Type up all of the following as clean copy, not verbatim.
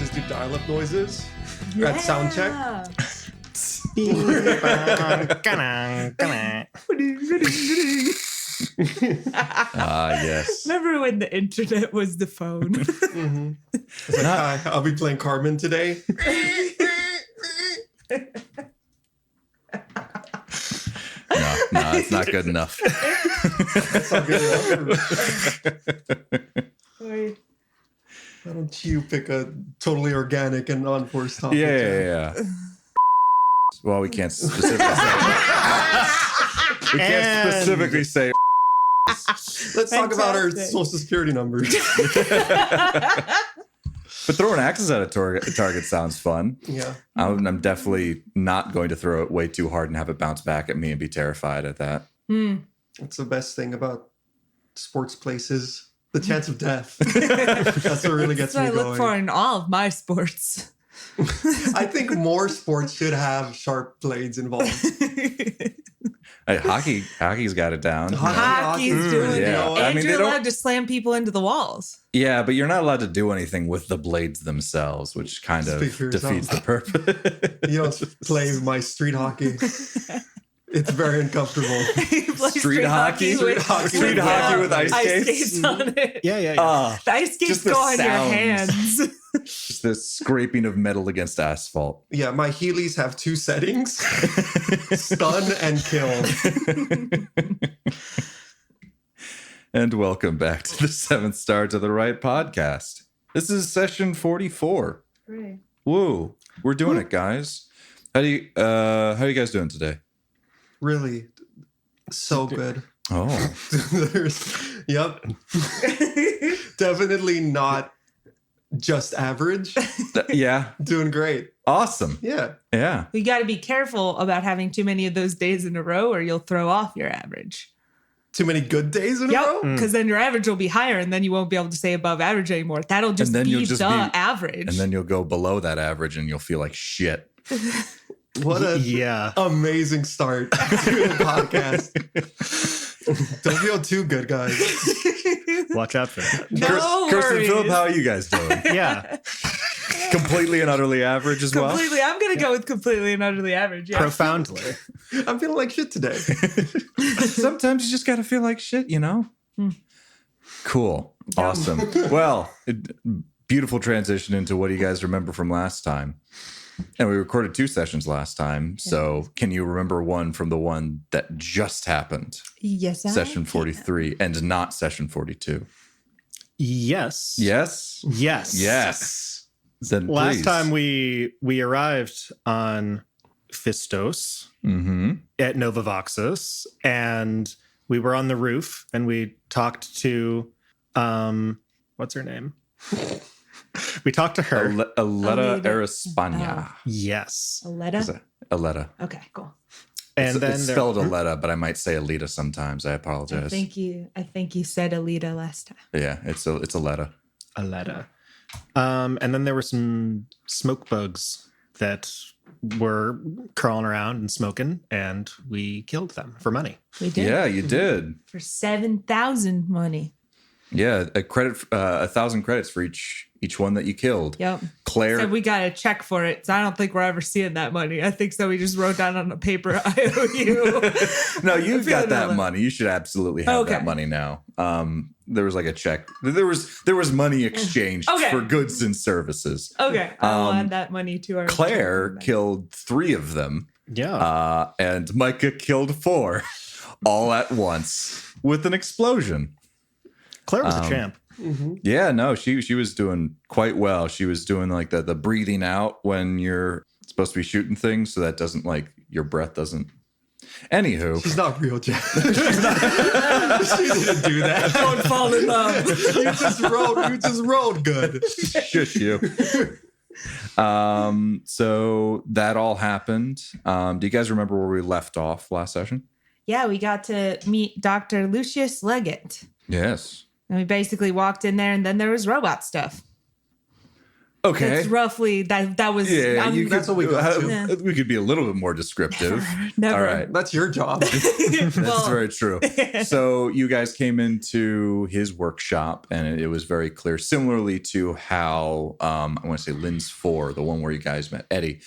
just do dial-up noises at sound check. Yes. Remember when the internet was the phone? Mm-hmm. It's like, hi, I'll be playing Carmen today. No, it's not good enough. That's not good enough. Why don't you pick a totally organic and non-forced topic? Yeah. Well, we can't specifically say. We can't specifically say. Let's talk about our social security numbers. But throwing axes at a target sounds fun. Yeah. I'm definitely not going to throw it way too hard and have it bounce back at me and be terrified at that. That's the best thing about sports places. The chance of death. That's what really gets me going. That's what I look for in all of my sports. I think more sports should have sharp blades involved. Hey, hockey's got it down. Hockey's doing it. Yeah. And I mean, you're allowed to slam people into the walls. Yeah, but you're not allowed to do anything with the blades themselves, which kind of defeats the purpose. You don't play my street hockey. It's very uncomfortable. Street hockey with ice skates on it. Yeah. The ice skates go on your hands. Just the scraping of metal against asphalt. Yeah, my Heelys have two settings. Stun and kill. And welcome back to the 7th Star to the Right podcast. This is session 44. Great. Woo. We're doing it, guys. How are you guys doing today? Really, so good. Oh. Yep. Definitely not just average. Yeah. Doing great. Awesome. Yeah. Yeah. You got to be careful about having too many of those days in a row or you'll throw off your average. Too many good days in a row? Because then your average will be higher and then you won't be able to say above average anymore. That'll just be the average. And then you'll go below that average and you'll feel like shit. What a amazing start to the podcast. Don't feel too good, guys. Watch out for that. Kirsten, Philip, how are you guys doing? Yeah. Completely and utterly average as well? Completely. I'm going to go with completely and utterly average. Yeah. Profoundly. I'm feeling like shit today. Sometimes you just got to feel like shit, you know? Cool. Awesome. Well, beautiful transition into what do you guys remember from last time? And we recorded 2 sessions last time. So can you remember one from the one that just happened? Yes, Session 43 and not session 42. Yes. Yes? Yes. Yes. Then last time we arrived on Phistos at Novavoxus, and we were on the roof and we talked to what's her name? We talked to her. Aletta Araspania. Yes. Aletta? Aletta. Okay, cool. And then it's spelled Aletta, but I might say Alita sometimes. I apologize. I think you said Alita last time. Yeah, it's Aletta. Aletta. And then there were some smoke bugs that were crawling around and smoking, and we killed them for money. We did. Yeah, you did. For 7,000 money. Yeah, 1,000 credits for each one that you killed. Yep. Claire. So we got a check for it. So I don't think we're ever seeing that money. I think so. We just wrote down on a paper, I owe you. No, you've got that money. You should absolutely have that money now. There was like a check. There was money exchanged for goods and services. Okay. I'll add that money to our. Claire killed 3 of them. Yeah. And Micah killed 4 all at once with an explosion. Claire was a champ. Yeah, no, she was doing quite well. She was doing like the breathing out when you're supposed to be shooting things, so that doesn't like your breath doesn't. Anywho, she's not real, Jack. She didn't do that. Don't fall in love. You just rolled good. Shush you. So that all happened. Do you guys remember where we left off last session? Yeah, we got to meet Dr. Lucius Leggett. Yes. And we basically walked in there, and then there was robot stuff. Okay. It's roughly that was. Yeah, That's what we got to. We could be a little bit more descriptive. Never. All right. That's your job. That's Well, very true. So you guys came into his workshop, and it was very clear, similarly to how I want to say Lynn's 4, the one where you guys met Eddie.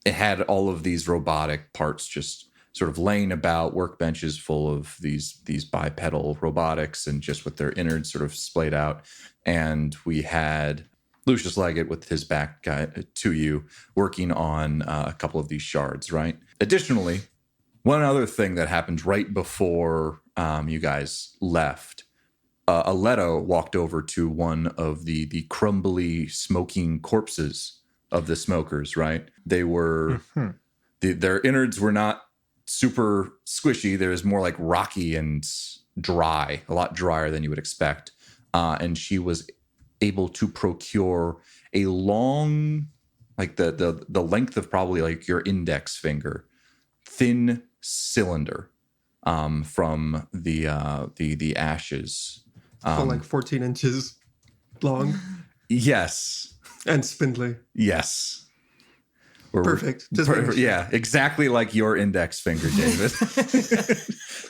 It had all of these robotic parts just sort of laying about, workbenches full of these bipedal robotics, and just with their innards sort of splayed out. And we had Lucius Leggett with his back to you, working on a couple of these shards, right? Additionally, one other thing that happened right before you guys left, Aleto walked over to one of the crumbly, smoking corpses of the smokers, right? They were, their innards were not super squishy. There was more like rocky and dry, a lot drier than you would expect. And she was able to procure a long, like the length of probably like your index finger, thin cylinder from the ashes. For like 14 inches long Yes. and spindly. Yes. Perfect. Just making sure. Yeah, exactly like your index finger, David.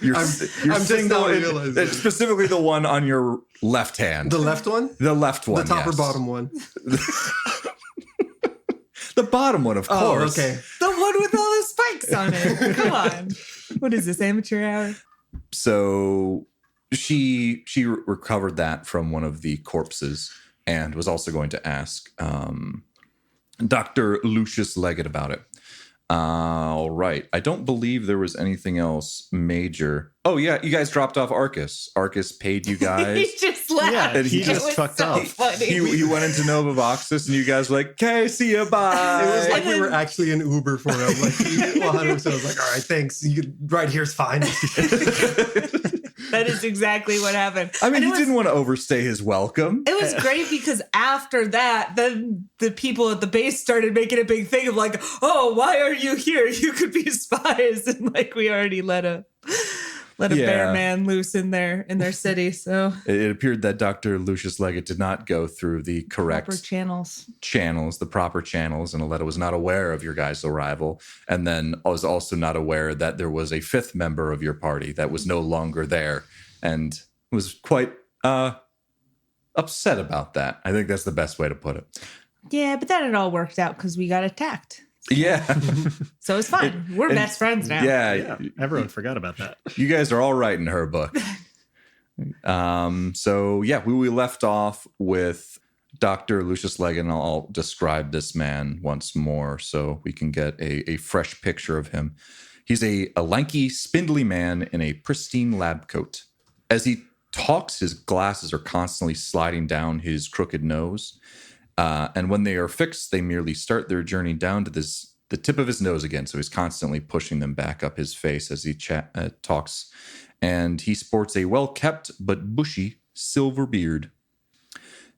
I'm just now realizing. Specifically the one on your left hand. The left one? The left one, The top yes. or bottom one? The bottom one, of course. Oh, okay. the one with all the spikes on it. Come on. What is this, amateur hour? So she recovered that from one of the corpses and was also going to ask Dr. Lucius Leggett about it. All right. I don't believe there was anything else major. Oh, yeah. You guys dropped off Arcus. Arcus paid you guys. He just left. Yeah, And he It just was fucked so off. funny. He went into Nova Voxus and you guys were like, okay, see you, bye. It was like And we then- were actually in Uber for him. Like, 100% was like, all right, thanks. Right here's fine. That is exactly what happened. I mean, And he it was- didn't want to overstay his welcome. It was great because after that, then the people at the base started making a big thing of like, "Oh, why are you here? You could be spies." And like we already let a bear man loose in their city. So It appeared that Dr. Lucius Leggett did not go through the correct proper channels. the proper channels, and Aletta was not aware of your guys' arrival, and then was also not aware that there was a fifth member of your party that was no longer there, and was quite upset about that. I think that's the best way to put it. Yeah, but then it all worked out because we got attacked. Yeah. So it's fine. We're best friends now. Yeah. Everyone forgot about that. You guys are all right in her book. So yeah, we left off with Dr. Lucius Leggett, and I'll describe this man once more so we can get a fresh picture of him. He's a lanky, spindly man in a pristine lab coat. As he talks, his glasses are constantly sliding down his crooked nose. And when they are fixed, they merely start their journey down to the tip of his nose again. So he's constantly pushing them back up his face as he talks. And he sports a well-kept but bushy silver beard.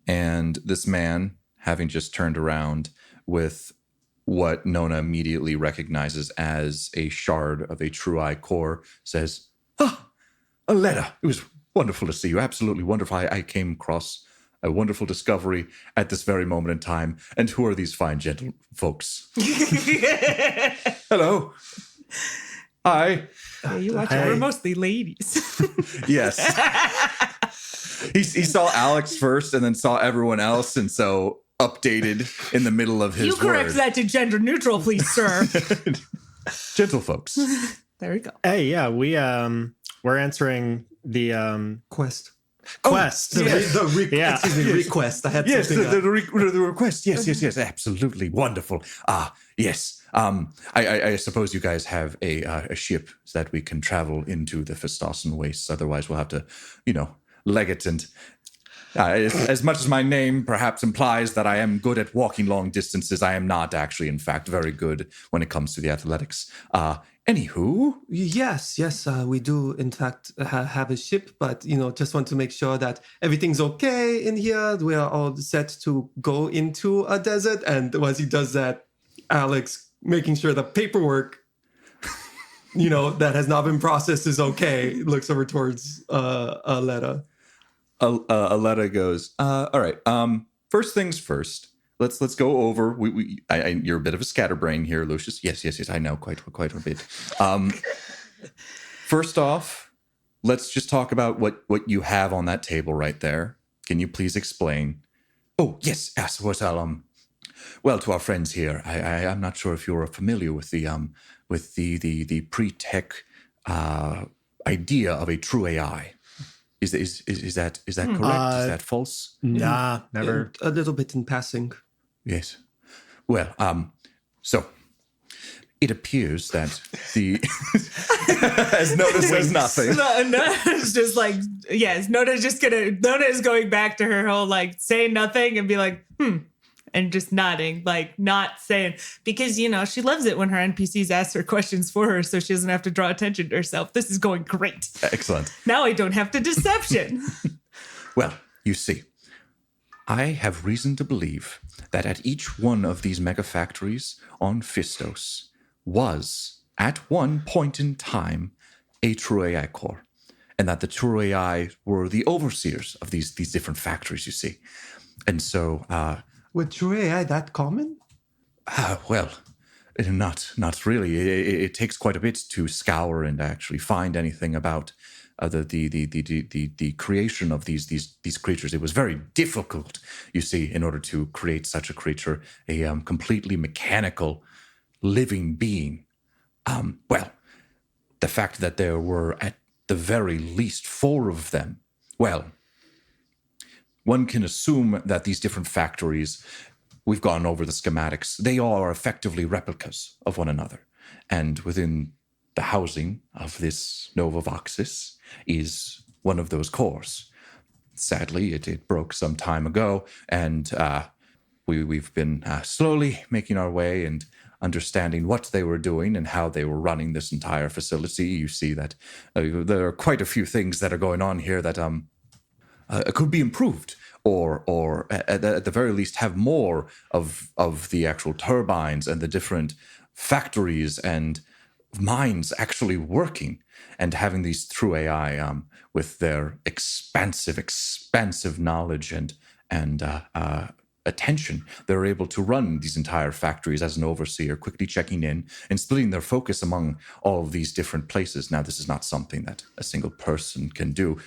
And this man, having just turned around with what Nona immediately recognizes as a shard of a True Eye core, says, "Ah, Aletta, it was wonderful to see you. Absolutely wonderful. I came across a wonderful discovery at this very moment in time. And who are these fine gentle folks?" Hello. Hi. Yeah, you watch it. Hey. We're mostly ladies. Yes. He saw Alex first and then saw everyone else, and so updated in the middle of his You correct word. that to gender neutral, please, sir. Gentle folks. There we go. Hey, yeah, we're answering the Quest. quest. The Yeah. request. I had Yes, something the request. Yes, absolutely wonderful. Yes. I suppose you guys have a ship that we can travel into the Phistosen Wastes. Otherwise, we'll have to, leg it. And as much as my name perhaps implies that I am good at walking long distances, I am not actually, in fact, very good when it comes to the athletics. Anywho, Yes, we do in fact have a ship, but just want to make sure that everything's okay in here. We are all set to go into a desert, and once he does that, Alex making sure the paperwork, that has not been processed is okay. Looks over towards Aletta. Aletta goes, all right. first things first. Let's go over. You're a bit of a scatterbrain here, Lucius. Yes. I know quite a bit. First off, let's just talk about what you have on that table right there. Can you please explain? Oh, yes. Well, to our friends here, I'm not sure if you're familiar with the pretech idea of a true AI. Is that correct? Is that false? Nah, never. A little bit in passing. Yes. Well, so it appears that the as Nona says nothing. Nona's just like, yes, Nona is going back to her whole like saying nothing and be like, and just nodding, like not saying, because, you know, she loves it when her NPCs ask her questions for her so she doesn't have to draw attention to herself. This is going great. Excellent. Now I don't have to deception. Well, you see, I have reason to believe that at each one of these mega factories on Fistos was, at one point in time, a true AI core, and that the true AI were the overseers of these different factories, you see. And so... Were true AI that common? Well, not really. It takes quite a bit to scour and actually find anything about the creation of these creatures. It was very difficult, you see, in order to create such a creature, a completely mechanical, living being. Well, the fact that there were at the very least 4 of them, well, one can assume that these different factories, we've gone over the schematics, they are effectively replicas of one another. And within the housing of this Nova Voxis is one of those cores. Sadly, it broke some time ago, and we've been slowly making our way and understanding what they were doing and how they were running this entire facility. You see that there are quite a few things that are going on here that could be improved, or at the very least have more of the actual turbines and the different factories and minds actually working, and having these true AI with their expansive knowledge and attention. They're able to run these entire factories as an overseer, quickly checking in and splitting their focus among all of these different places. Now, this is not something that a single person can do.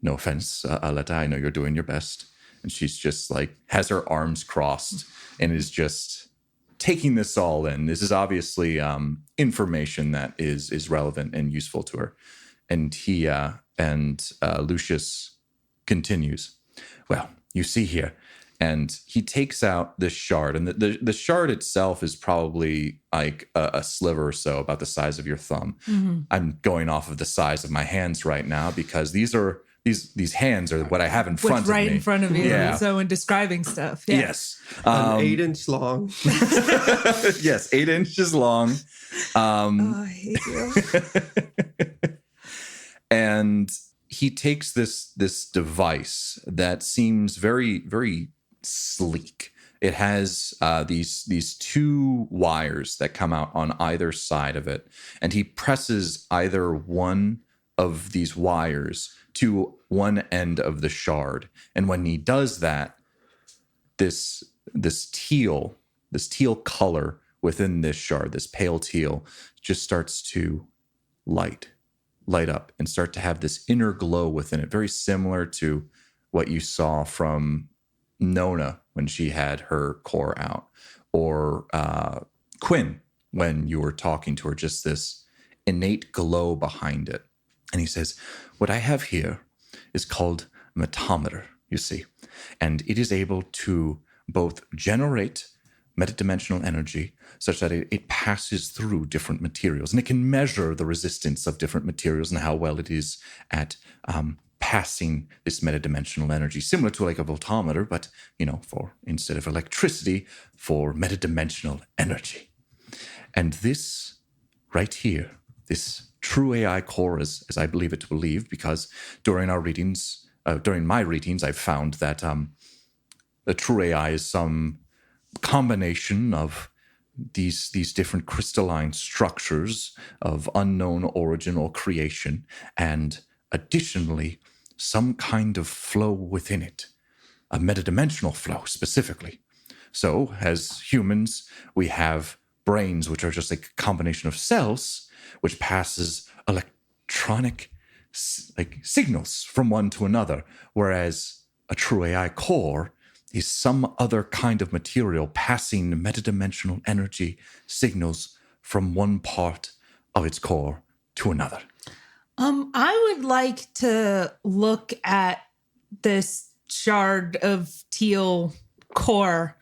No offense, Aletta, I know you're doing your best. And she's just like, has her arms crossed and is just taking this all in. This is obviously information that is relevant and useful to her. And Lucius continues. Well, you see here, and he takes out this shard, and the shard itself is probably like a sliver or so, about the size of your thumb. Mm-hmm. I'm going off of the size of my hands right now because these hands are what I have in front of me. Right in front of you. Yeah. So in describing stuff. Yeah. Yes. An 8 inch long. Yes, 8 inches long. I hate you. And he takes this device that seems very, very sleek. It has these 2 wires that come out on either side of it, and he presses either one of these wires to one end of the shard. And when he does that, this teal color within this shard, this pale teal, just starts to light up and start to have this inner glow within it, very similar to what you saw from Nona when she had her core out, or Quinn when you were talking to her, just this innate glow behind it. And he says, what I have here is called metameter, you see, and it is able to both generate metadimensional energy such that it passes through different materials, and it can measure the resistance of different materials and how well it is at passing this metadimensional energy, similar to like a voltometer, but, you know, for instead of electricity, for metadimensional energy. And this right here, this true AI core, as I believe it to believe, because during my readings, I've found that a true AI is some combination of these different crystalline structures of unknown origin or creation, and additionally some kind of flow within it a metadimensional flow specifically. So, as humans, we have brains, which are just a combination of cells, which passes electronic signals from one to another, whereas a true AI core is some other kind of material passing metadimensional energy signals from one part of its core to another. I would like to look at this shard of teal core,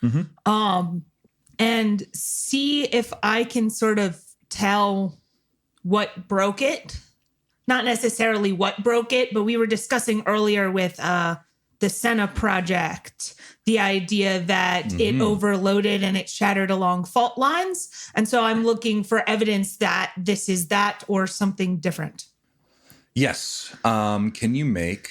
and see if I can sort of tell what broke it. Not necessarily what broke it, but we were discussing earlier with the Senna project, the idea that it overloaded and it shattered along fault lines. And so I'm looking for evidence that this is that or something different. Yes. Can you make...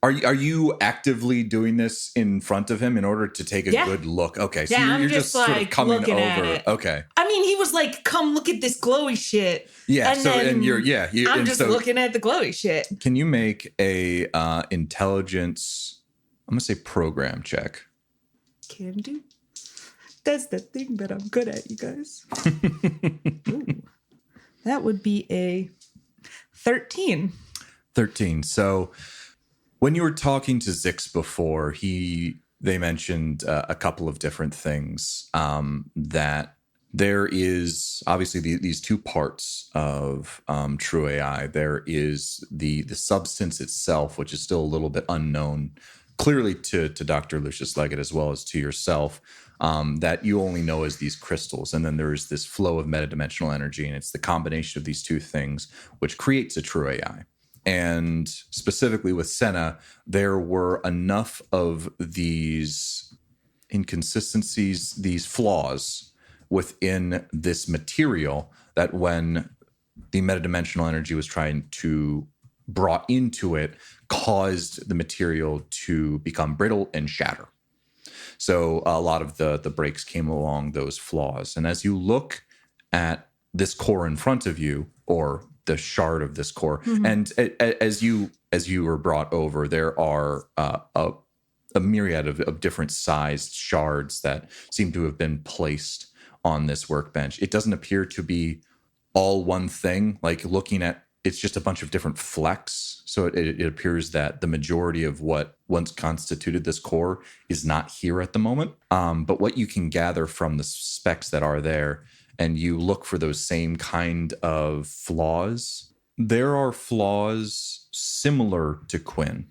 Are you actively doing this in front of him in order to take a good look? Okay, so you're just sort of coming looking over. At it. Okay. I mean, he was like, "Come look at this glowy shit." Yeah. And I'm just looking at the glowy shit. Can you make a intelligence? I'm gonna say program check. Can do. That's the thing that I'm good at, you guys. Ooh. That would be a 13. 13. So when you were talking to Zix before, they mentioned a couple of different things, that there is obviously these two parts of True AI. There is the substance itself, which is still a little bit unknown, clearly to Dr. Lucius Leggett as well as to yourself, that you only know as these crystals. And then there is this flow of metadimensional energy, and it's the combination of these two things which creates a True AI. And specifically with Senna, there were enough of these inconsistencies, these flaws within this material that when the metadimensional energy was trying to brought into it, caused the material to become brittle and shatter. So a lot of the breaks came along those flaws. And as you look at this core in front of you, or the shard of this core, and as you were brought over, there are a myriad of different sized shards that seem to have been placed on this workbench. It doesn't appear to be all one thing. Like looking at, it's just a bunch of different flecks. So it appears that the majority of what once constituted this core is not here at the moment. But what you can gather from the specs that are there, and you look for those same kind of flaws, there are flaws similar to Quinn.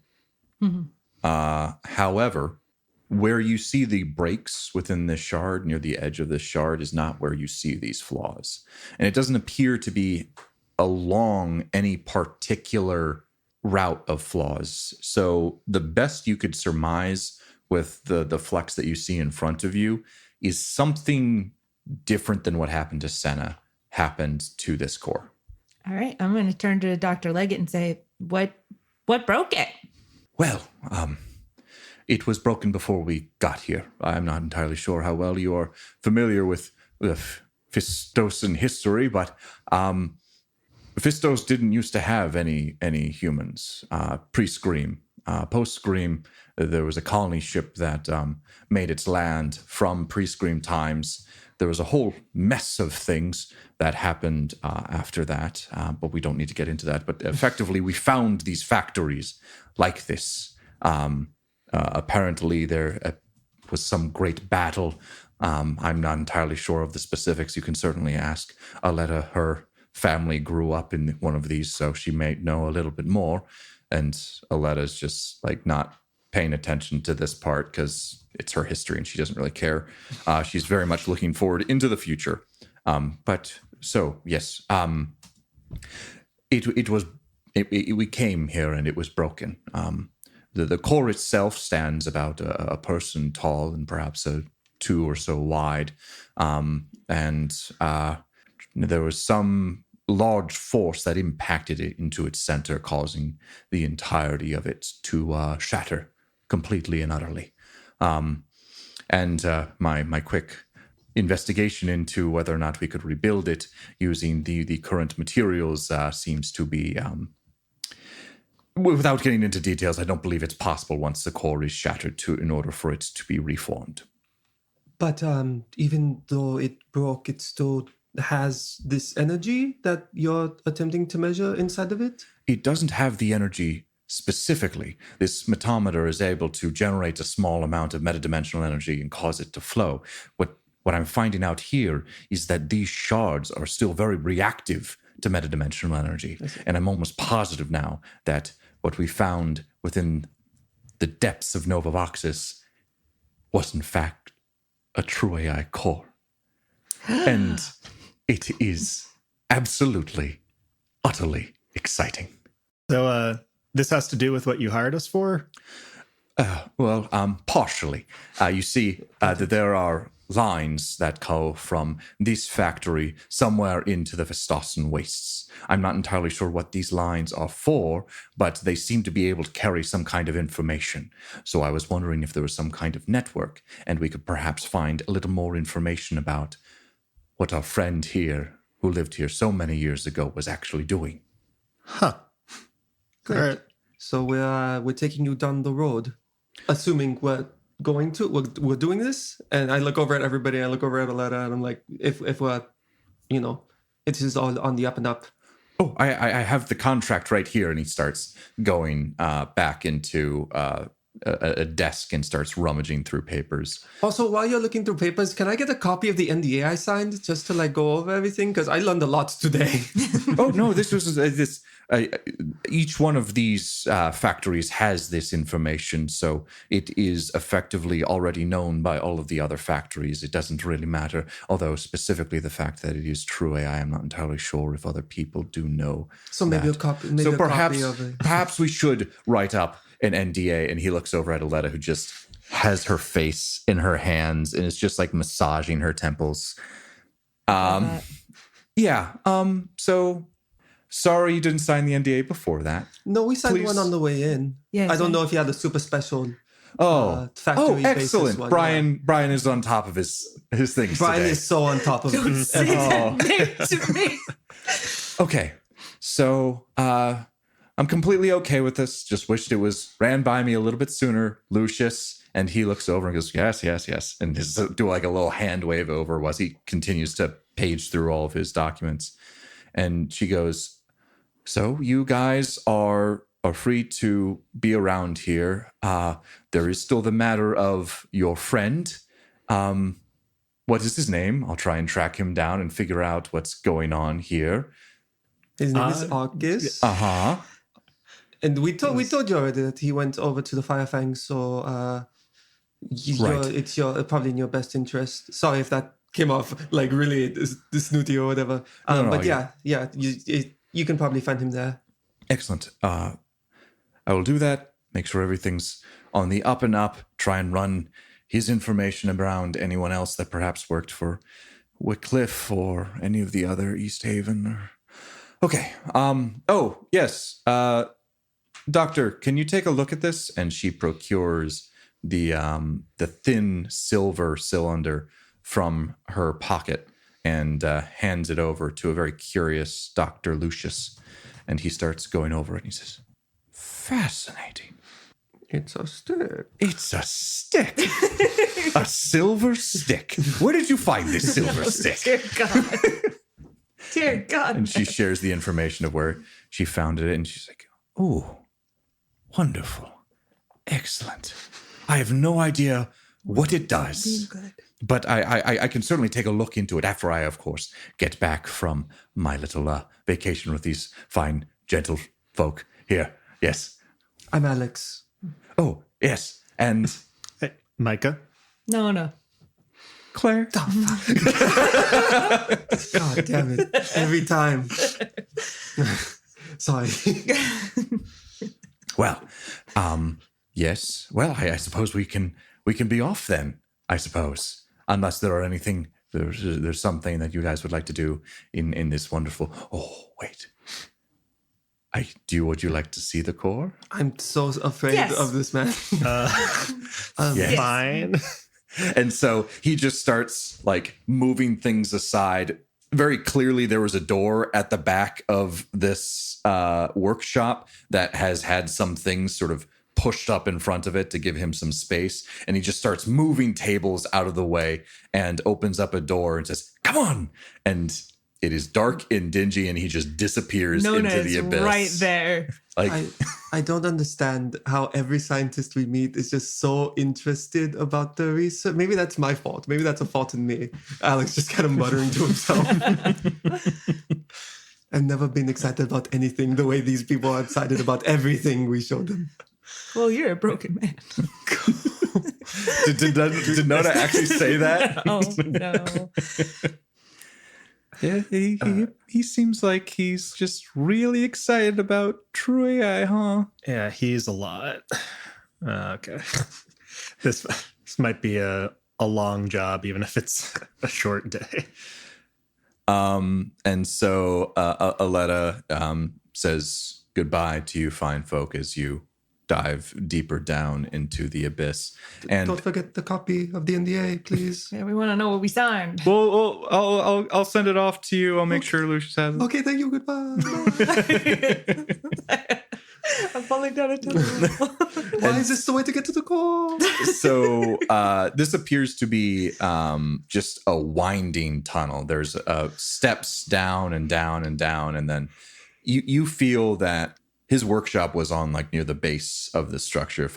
However, where you see the breaks within this shard, near the edge of this shard, is not where you see these flaws. And it doesn't appear to be along any particular route of flaws. So the best you could surmise with the flex that you see in front of you is something different than what happened to Senna happened to this core. All right, I'm going to turn to Dr. Leggett and say, what broke it? Well, it was broken before we got here. I'm not entirely sure how well you are familiar with the Phistosen history, but Phystos didn't used to have any humans pre-Scream. Post-Scream, there was a colony ship that made its land from pre-Scream times. There was a whole mess of things that happened after that, but we don't need to get into that. But effectively, we found these factories like this. Apparently, there was some great battle. I'm not entirely sure of the specifics. You can certainly ask Aletta. Her family grew up in one of these, so she may know a little bit more. And Aletta's just like not paying attention to this part because it's her history and she doesn't really care. She's very much looking forward into the future. But so, yes, we came here and it was broken. The core itself stands about a person tall and perhaps a 2 or so wide. And there was some large force that impacted it into its center, causing the entirety of it to shatter completely and utterly. And my quick investigation into whether or not we could rebuild it using the current materials seems to be Without getting into details, I don't believe it's possible once the core is shattered in order for it to be reformed. But even though it broke, it still has this energy that you're attempting to measure inside of it? It doesn't have the energy specifically. This metometer is able to generate a small amount of metadimensional energy and cause it to flow. What I'm finding out here is that these shards are still very reactive to metadimensional energy. And I'm almost positive now that what we found within the depths of Nova Voxis was in fact a true AI core. And it is absolutely, utterly exciting. So this has to do with what you hired us for? Partially. You see that there are lines that go from this factory somewhere into the Phistosen Wastes. I'm not entirely sure what these lines are for, but they seem to be able to carry some kind of information. So I was wondering if there was some kind of network, and we could perhaps find a little more information about what our friend here, who lived here so many years ago, was actually doing. Huh. Great. All right. So we're taking you down the road, assuming we're doing this. And I look over at everybody. I look over at Aletta, and I'm like, if we're, it is all on the up and up. Oh, I have the contract right here, and he starts going back into a desk and starts rummaging through papers. Also, while you're looking through papers, can I get a copy of the NDA I signed just to go over everything? Because I learned a lot today. Oh no, this was this. Each one of these factories has this information, so it is effectively already known by all of the other factories. It doesn't really matter, although specifically the fact that it is true AI, I'm not entirely sure if other people do know. So maybe a copy. Maybe so a perhaps, copy of it. perhaps we should write up an NDA. And he looks over at Aletta, who just has her face in her hands and is just massaging her temples. Yeah. So sorry you didn't sign the NDA before that. No, we signed Please. one on the way in. Yeah, I don't know if you had a super special. Oh, factory excellent. basis one, Brian is on top of his things Brian today. is so on top of Don't say that name to me. Okay. So I'm completely okay with this. Just wished it ran by me a little bit sooner, Lucius. And he looks over and goes, yes. And just do a little hand wave over as he continues to page through all of his documents. And she goes, so you guys are free to be around here. There is still the matter of your friend. What is his name? I'll try and track him down and figure out what's going on here. His name is August. Uh-huh. And we told you already that he went over to the Firefang, so Right. it's probably in your best interest. Sorry if that came off really snooty or whatever. No, But yeah, you can probably find him there. Excellent. I will do that. Make sure everything's on the up and up. Try and run his information around anyone else that perhaps worked for Wycliffe or any of the other East Haven. Okay. Oh, yes. Doctor, can you take a look at this? And she procures the thin silver cylinder from her pocket and hands it over to a very curious Dr. Lucius. And he starts going over it and he says, fascinating. It's a stick. It's a stick. A silver stick. Where did you find this silver stick? Dear God. Dear God. And she shares the information of where she found it. And she's like, oh, wonderful. Excellent. I have no idea what it does. Good. But I can certainly take a look into it after I, of course, get back from my little vacation with these fine, gentle folk here. Yes. I'm Alex. Oh, yes. And Hey, Micah? No. Claire. God damn it. Every time. Sorry. Well, yes. Well, I suppose we can be off then, I suppose. Unless there's something that you guys would like to do in this wonderful. Oh, wait. Would you like to see the core? I'm so afraid Yes. of this man. Yes. Fine. And so he just starts moving things aside very clearly there was a door at the back of this workshop that has had some things sort of pushed up in front of it to give him some space. And he just starts moving tables out of the way and opens up a door and says, "Come on." And it is dark and dingy, and he just disappears into the abyss. Right there. Like, I don't understand how every scientist we meet is just so interested about the research. Maybe that's my fault. Maybe that's a fault in me. Alex just kind of muttering to himself. I've never been excited about anything the way these people are excited about everything we show them. Well, you're a broken man. did Nona actually say that? Oh, no. Yeah, he seems like he's just really excited about true AI, huh? Yeah, he's a lot. Okay. This might be a long job, even if it's a short day. And so Aletta says goodbye to you fine folk as you dive deeper down into the abyss. And don't forget the copy of the NDA, please. Yeah, we want to know what we signed. well, I'll send it off to you. I'll make sure Lucius has it. Okay, thank you. Goodbye. I'm falling down a tunnel. Why is this the way to get to the core? So this appears to be just a winding tunnel. There's steps down and down and down, and then you feel that his workshop was on like near the base of the structure.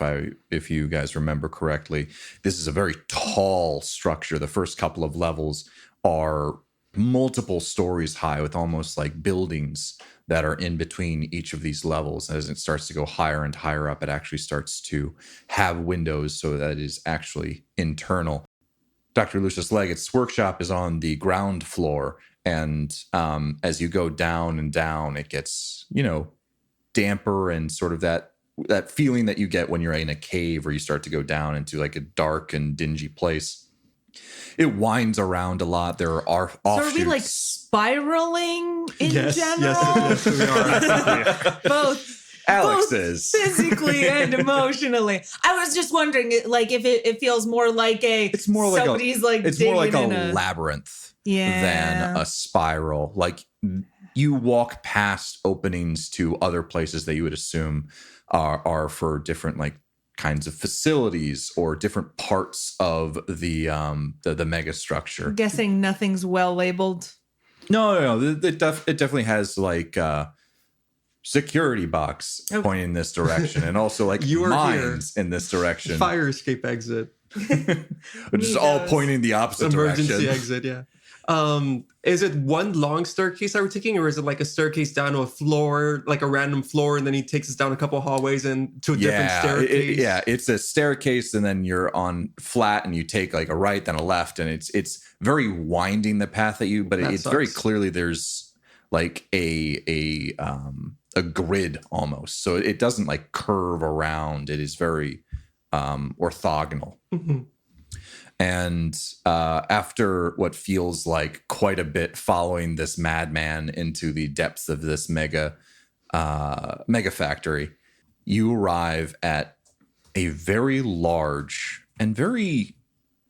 If you guys remember correctly, this is a very tall structure. The first couple of levels are multiple stories high, with almost like buildings that are in between each of these levels. As it starts to go higher and higher up, it actually starts to have windows, so that it is actually internal. Dr. Lucius Leggett's workshop is on the ground floor, and as you go down and down, it gets, damper, and sort of that feeling that you get when you're in a cave, where you start to go down into like a dark and dingy place. It winds around a lot. There are offshoots. So are we like spiraling in general? Yes, we are. Both. Alex both is. physically and emotionally. I was just wondering, like, if it feels more like it's more like somebody's it's more like digging a in labyrinth Yeah. than a spiral. Like, you walk past openings to other places that you would assume are for different like kinds of facilities or different parts of the mega structure. I'm guessing nothing's well labeled. No. It definitely has like security box pointing in this direction, and also like You are mines in this direction. Fire escape exit. Which is all pointing the opposite Emergency direction. exit, yeah. Is it one long staircase that we're taking, or is it like a staircase down to a floor, like a random floor, and then he takes us down a couple hallways and to a different staircase? It's a staircase, and then you're on flat, and you take like a right, then a left, and it's very winding the path at you, but That it's sucks. very clearly there's like a grid almost, so it doesn't like curve around. It is very orthogonal. Mm-hmm. And after what feels like quite a bit following this madman into the depths of this mega factory, you arrive at a very large and very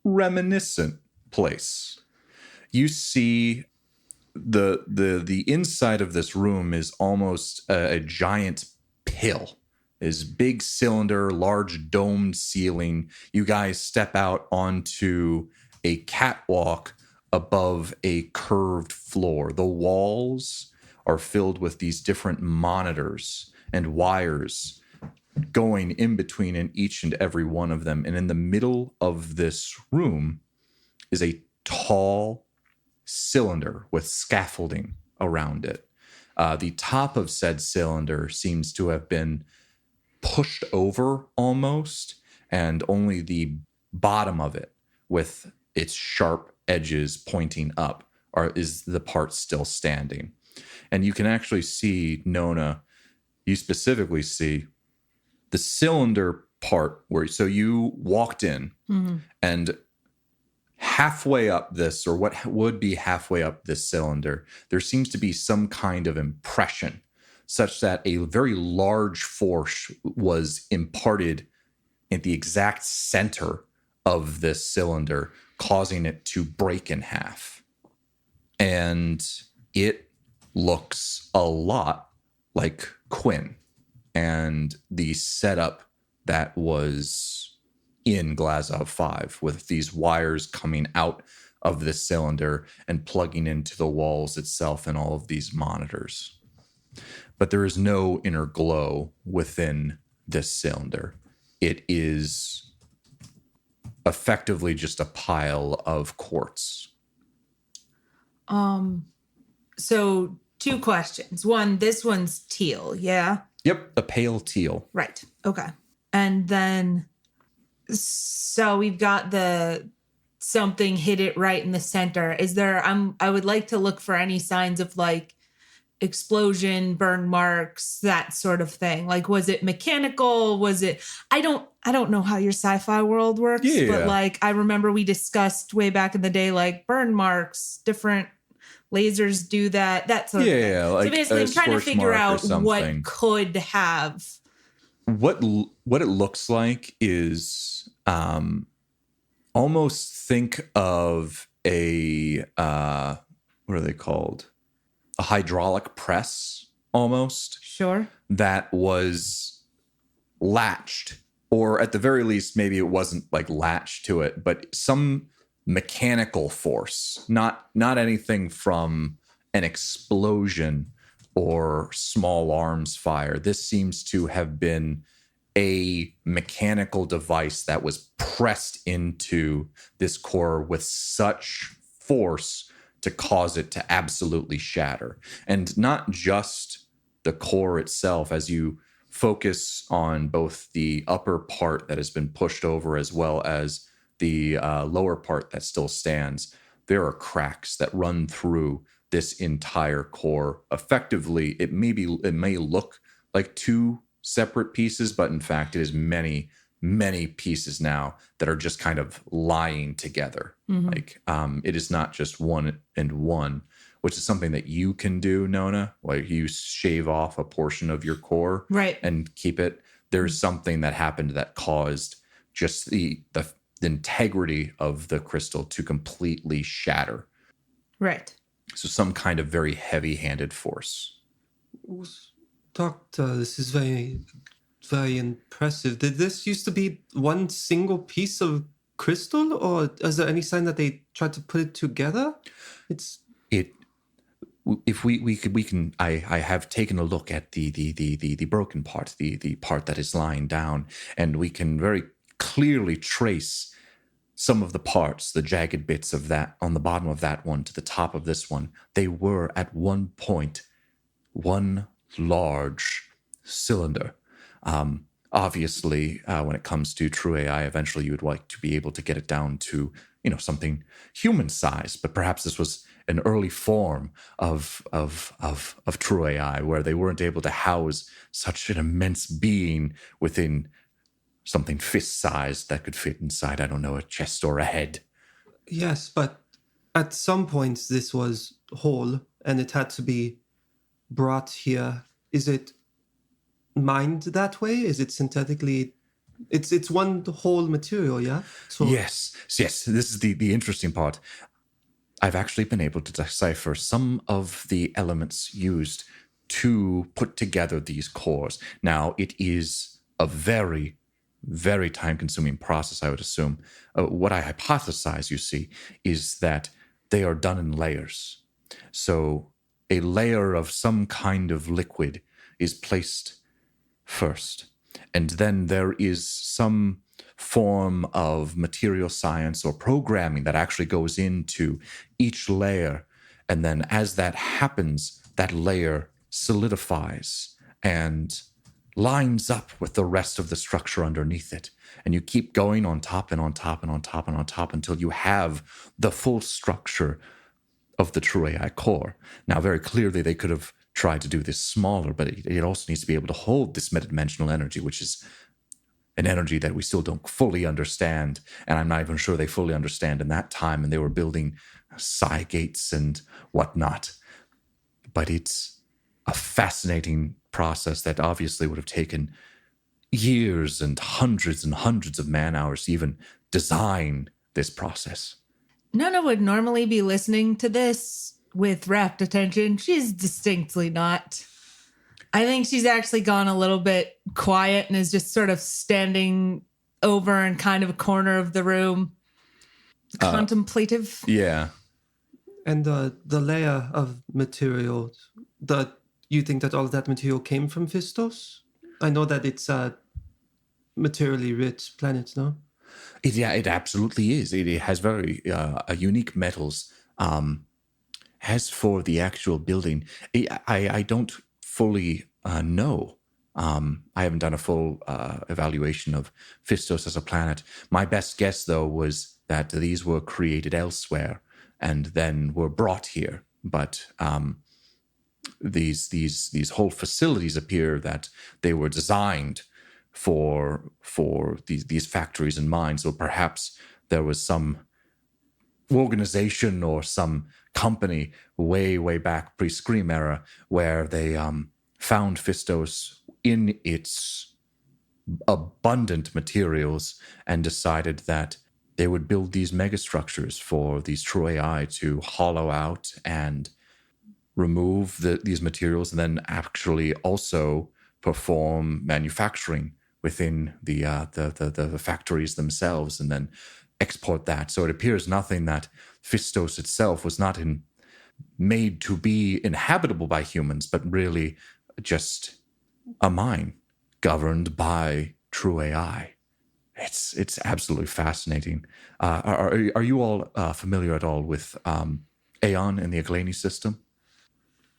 reminiscent place. You see the inside of this room is almost a giant pill. Is big cylinder, large domed ceiling. You guys step out onto a catwalk above a curved floor. The walls are filled with these different monitors and wires going in between in each and every one of them. And in the middle of this room is a tall cylinder with scaffolding around it. The top of said cylinder seems to have been pushed over almost, and only the bottom of it with its sharp edges pointing up is the part still standing. And you can actually see, Nona, you specifically see the cylinder part where, so you walked in and halfway up this, or what would be halfway up this cylinder, there seems to be some kind of impression such that a very large force was imparted at the exact center of this cylinder, causing it to break in half. And it looks a lot like Quinn and the setup that was in Glazov 5 with these wires coming out of this cylinder and plugging into the walls itself and all of these monitors. But there is no inner glow within this cylinder. It is effectively just a pile of quartz. So 2 questions. One, this one's teal, yeah? Yep, a pale teal. Right. Okay. And then, so we've got the something hit it right in the center. Is there, I would like to look for any signs of like explosion, burn marks, that sort of thing. Like, was it mechanical? Was it, I don't know how your sci-fi world works, but like, I remember we discussed way back in the day, like burn marks, different lasers do that sort of thing. Yeah, like so basically I'm trying to figure out what could have. What it looks like is almost think of a what are they called? A hydraulic press almost. Sure. That was latched, or at the very least, maybe it wasn't like latched to it, but some mechanical force, not anything from an explosion or small arms fire. This seems to have been a mechanical device that was pressed into this core with such force to cause it to absolutely shatter. And not just the core itself, as you focus on both the upper part that has been pushed over as well as the lower part that still stands, there are cracks that run through this entire core. Effectively, it may look like 2 separate pieces, but in fact, it is many, many pieces now that are just kind of lying together. Mm-hmm. Like it is not just one and one, which is something that you can do, Nona. Like you shave off a portion of your core, right, and keep it. There's something that happened that caused just the integrity of the crystal to completely shatter. Right. So some kind of very heavy-handed force. Doctor, this is very, very impressive. Did this used to be one single piece of crystal, or is there any sign that they tried to put it together? I have taken a look at the broken part, the part that is lying down, and we can very clearly trace some of the parts, the jagged bits of that on the bottom of that one to the top of this one. They were at one point one large cylinder. Obviously, when it comes to true AI, eventually you would like to be able to get it down to, something human size. But perhaps this was an early form of true AI, where they weren't able to house such an immense being within something fist-sized that could fit inside, I don't know, a chest or a head. Yes, but at some point this was whole, and it had to be brought here. Is it mined that way? Is it synthetically? It's one whole material, yeah? So Yes. This is the interesting part. I've actually been able to decipher some of the elements used to put together these cores. Now, it is a very, very time-consuming process, I would assume. What I hypothesize, you see, is that they are done in layers. So a layer of some kind of liquid is placed first, and then there is some form of material science or programming that actually goes into each layer. And then as that happens, that layer solidifies and lines up with the rest of the structure underneath it. And you keep going on top and on top and on top and on top until you have the full structure of the true AI core. Now, very clearly, they could have tried to do this smaller, but it also needs to be able to hold this metadimensional energy, which is an energy that we still don't fully understand. And I'm not even sure they fully understand in that time. And they were building psi gates and whatnot. But it's a fascinating process that obviously would have taken years and hundreds of man hours to even design this process. Nona would normally be listening to this with rapt attention. She's distinctly not. I think she's actually gone a little bit quiet and is just sort of standing over in kind of a corner of the room, contemplative. Yeah. And the layer of materials, you think that all of that material came from Phistos? I know that it's a materially rich planet, no? It absolutely is. It has very unique metals. As for the actual building, I don't fully know. I haven't done a full evaluation of Phistos as a planet. My best guess, though, was that these were created elsewhere and then were brought here. But these whole facilities appear that they were designed for these factories and mines. So perhaps there was some organization or some company way back pre-Scream era where they found Phistos in its abundant materials and decided that they would build these megastructures for these true AI to hollow out and remove these materials, and then actually also perform manufacturing within the factories themselves, and then export that. So it appears nothing that Phistos itself was not made to be inhabitable by humans, but really just a mine governed by true AI. It's absolutely fascinating. Are you all familiar at all with Aeon and the Aglani system?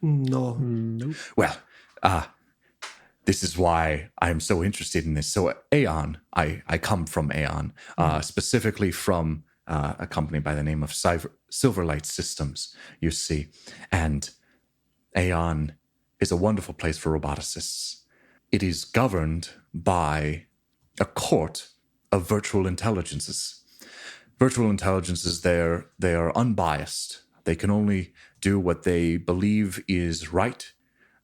No. Nope. Well, this is why I'm so interested in this. So Aeon, I come from Aeon, specifically from a company by the name of Silverlight Systems, you see. And Aeon is a wonderful place for roboticists. It is governed by a court of virtual intelligences. Virtual intelligences, they are unbiased. They can only do what they believe is right,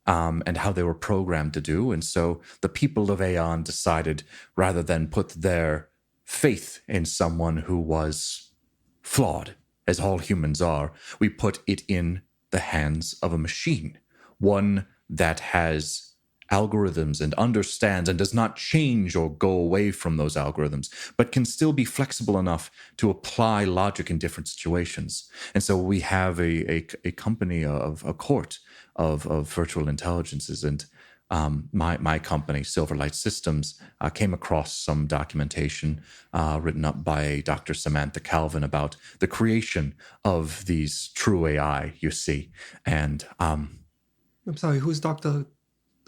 and how they were programmed to do. And so the people of Aeon decided, rather than put their faith in someone who was flawed, as all humans are, we put it in the hands of a machine, one that has algorithms and understands and does not change or go away from those algorithms, but can still be flexible enough to apply logic in different situations. And so we have a company of a court of virtual intelligences. And my company, Silverlight Systems, came across some documentation written up by Dr. Samantha Calvin about the creation of these true AI, you see. And I'm sorry, who's Dr.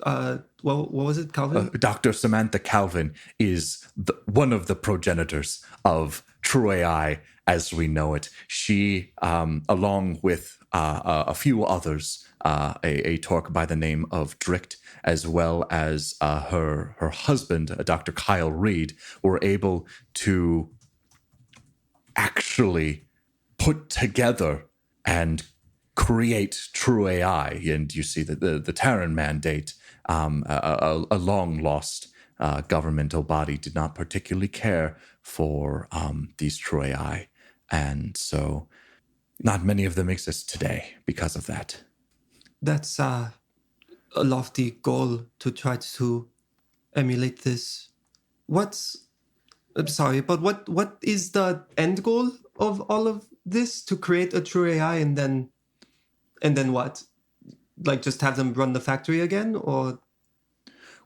What was it, Calvin? Dr. Samantha Calvin is one of the progenitors of true AI as we know it. She, along with a few others, a Torque by the name of Dricht, as well as her husband, Dr. Kyle Reed, were able to actually put together and create true AI. And you see that the Terran Mandate, a long lost governmental body, did not particularly care for these true AI. And so not many of them exist today because of that. That's a lofty goal to try to emulate this. I'm sorry, but what is the end goal of all of this? To create a true AI and then what? Like just have them run the factory again, or?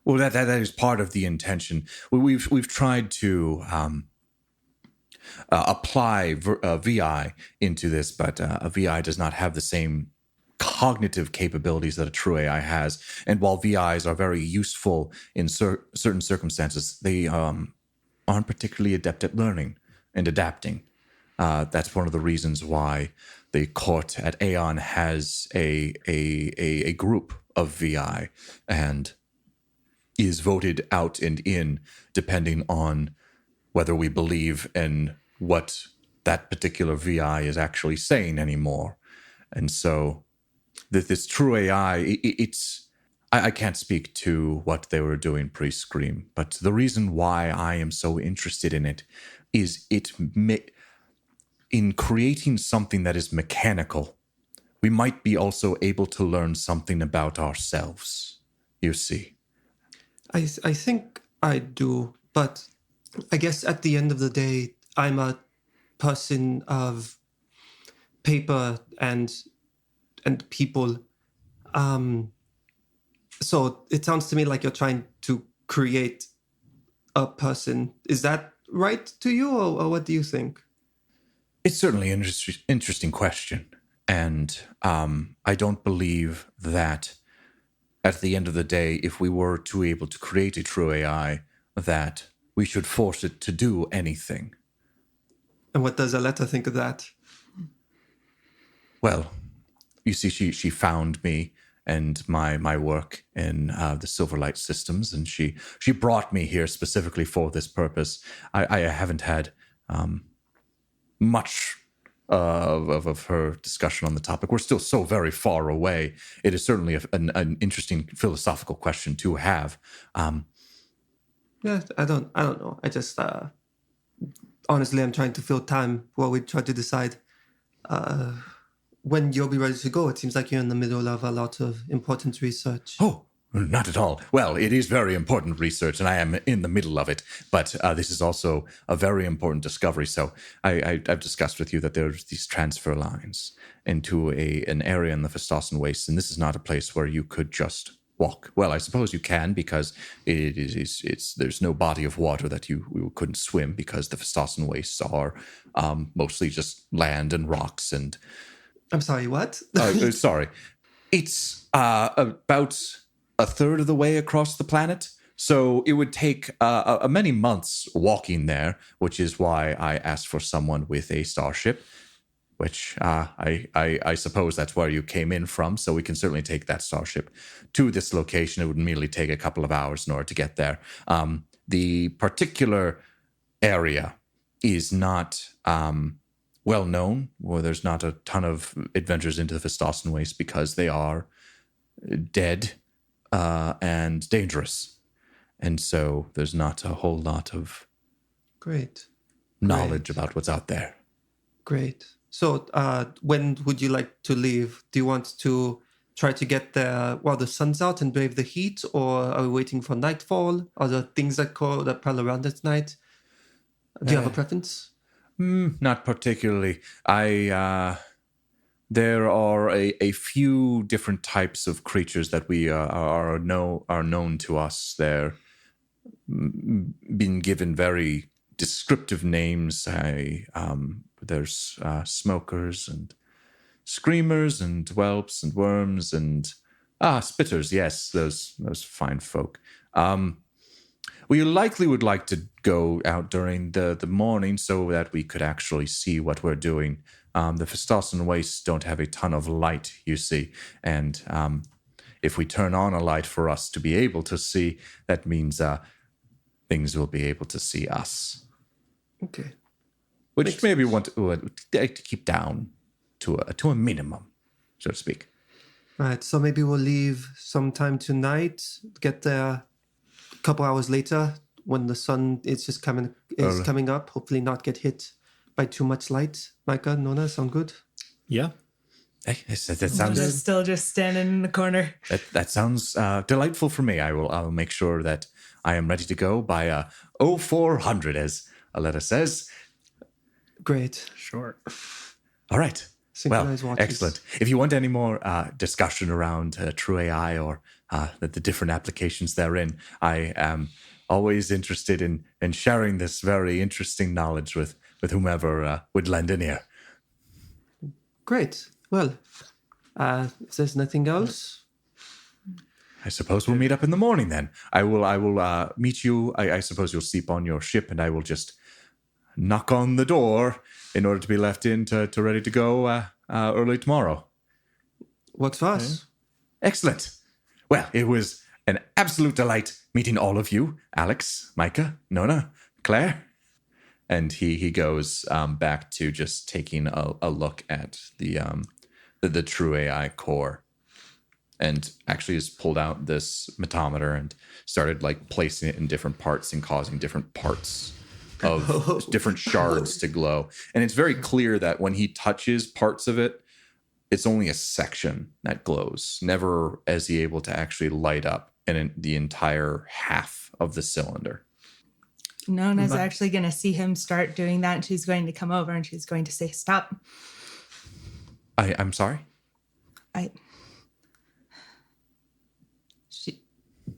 Well, that is part of the intention. We've tried to apply VI into this, but a VI does not have the same cognitive capabilities that a true AI has. And while VIs are very useful in certain circumstances, they aren't particularly adept at learning and adapting. That's one of the reasons why the court at Aeon has a group of VI and is voted out and in depending on whether we believe in what that particular VI is actually saying anymore. And so this true AI, I can't speak to what they were doing pre-Scream, but the reason why I am so interested in it is in creating something that is mechanical we might be also able to learn something about ourselves, you see. I think I do, but I guess at the end of the day, I'm a person of paper and people. So it sounds to me like you're trying to create a person. Is that right to you, or what do you think? It's certainly an interesting question. And I don't believe that at the end of the day, if we were to able to create a true AI, that we should force it to do anything. And what does Aletta think of that? Well, you see, she found me and my work in the Silverlight systems, and she brought me here specifically for this purpose. I haven't had much of her discussion on the topic. We're still so very far away. It is certainly an interesting philosophical question to have. Yeah, I don't know. I just honestly, I'm trying to fill time while we try to decide when you'll be ready to go. It seems like you're in the middle of a lot of important research. Oh, not at all. Well, it is very important research, and I am in the middle of it. But this is also a very important discovery. So I've discussed with you that there's these transfer lines into an area in the Phistosen Wastes, and this is not a place where you could just walk. Well, I suppose you can, because there's no body of water that we couldn't swim, because the Phistosen Wastes are mostly just land and rocks and. I'm sorry, what? Sorry. It's about a third of the way across the planet. So it would take many months walking there, which is why I asked for someone with a starship, which I suppose that's where you came in from. So we can certainly take that starship to this location. It would merely take a couple of hours in order to get there. The particular area is not well known, or there's not a ton of adventures into the Phistosen Wastes because they are dead and dangerous. And so there's not a whole lot of knowledge about what's out there. Great. So when would you like to leave? Do you want to try to get there while the sun's out and brave the heat, or are we waiting for nightfall? Are there things that prowl around at night? Do you have a preference? Not particularly. There are a few different types of creatures that we are known to us. They're been given very descriptive names. There's smokers and screamers and whelps and worms and spitters. Yes, those fine folk. We likely would like to go out during the morning so that we could actually see what we're doing. The Phistosen Wastes don't have a ton of light, you see, and if we turn on a light for us to be able to see, that means things will be able to see us. Okay. Which maybe we want to keep down to a minimum, so to speak. Right, so maybe we'll leave sometime tonight, get there a couple hours later when the sun is just coming up, hopefully not get hit by too much light. Micah, Nona, sound good? Yeah. Hey, that sounds still just standing in the corner. That sounds delightful for me. I'll make sure that I am ready to go by 0400, as Aletta says. Great. Sure. All right. Synchronized watches. Excellent. If you want any more discussion around True AI or the different applications therein, I am always interested in sharing this very interesting knowledge with whomever would lend an ear. Great. Well, if there's nothing else, I suppose we'll meet up in the morning then. I will meet you. I suppose you'll sleep on your ship, and I will just knock on the door in order to be left in to ready to go early tomorrow. works for us. Excellent. Well, it was an absolute delight meeting all of you, Alex, Micah, Nona, Claire. And he goes back to just taking a look at the True AI core, and actually has pulled out this matometer and started like placing it in different parts and causing different parts of different shards to glow. And it's very clear that when he touches parts of it, it's only a section that glows. Never is he able to actually light up the entire half of the cylinder. Nona's actually going to see him start doing that, and she's going to come over and she's going to say, "Stop." I'm sorry?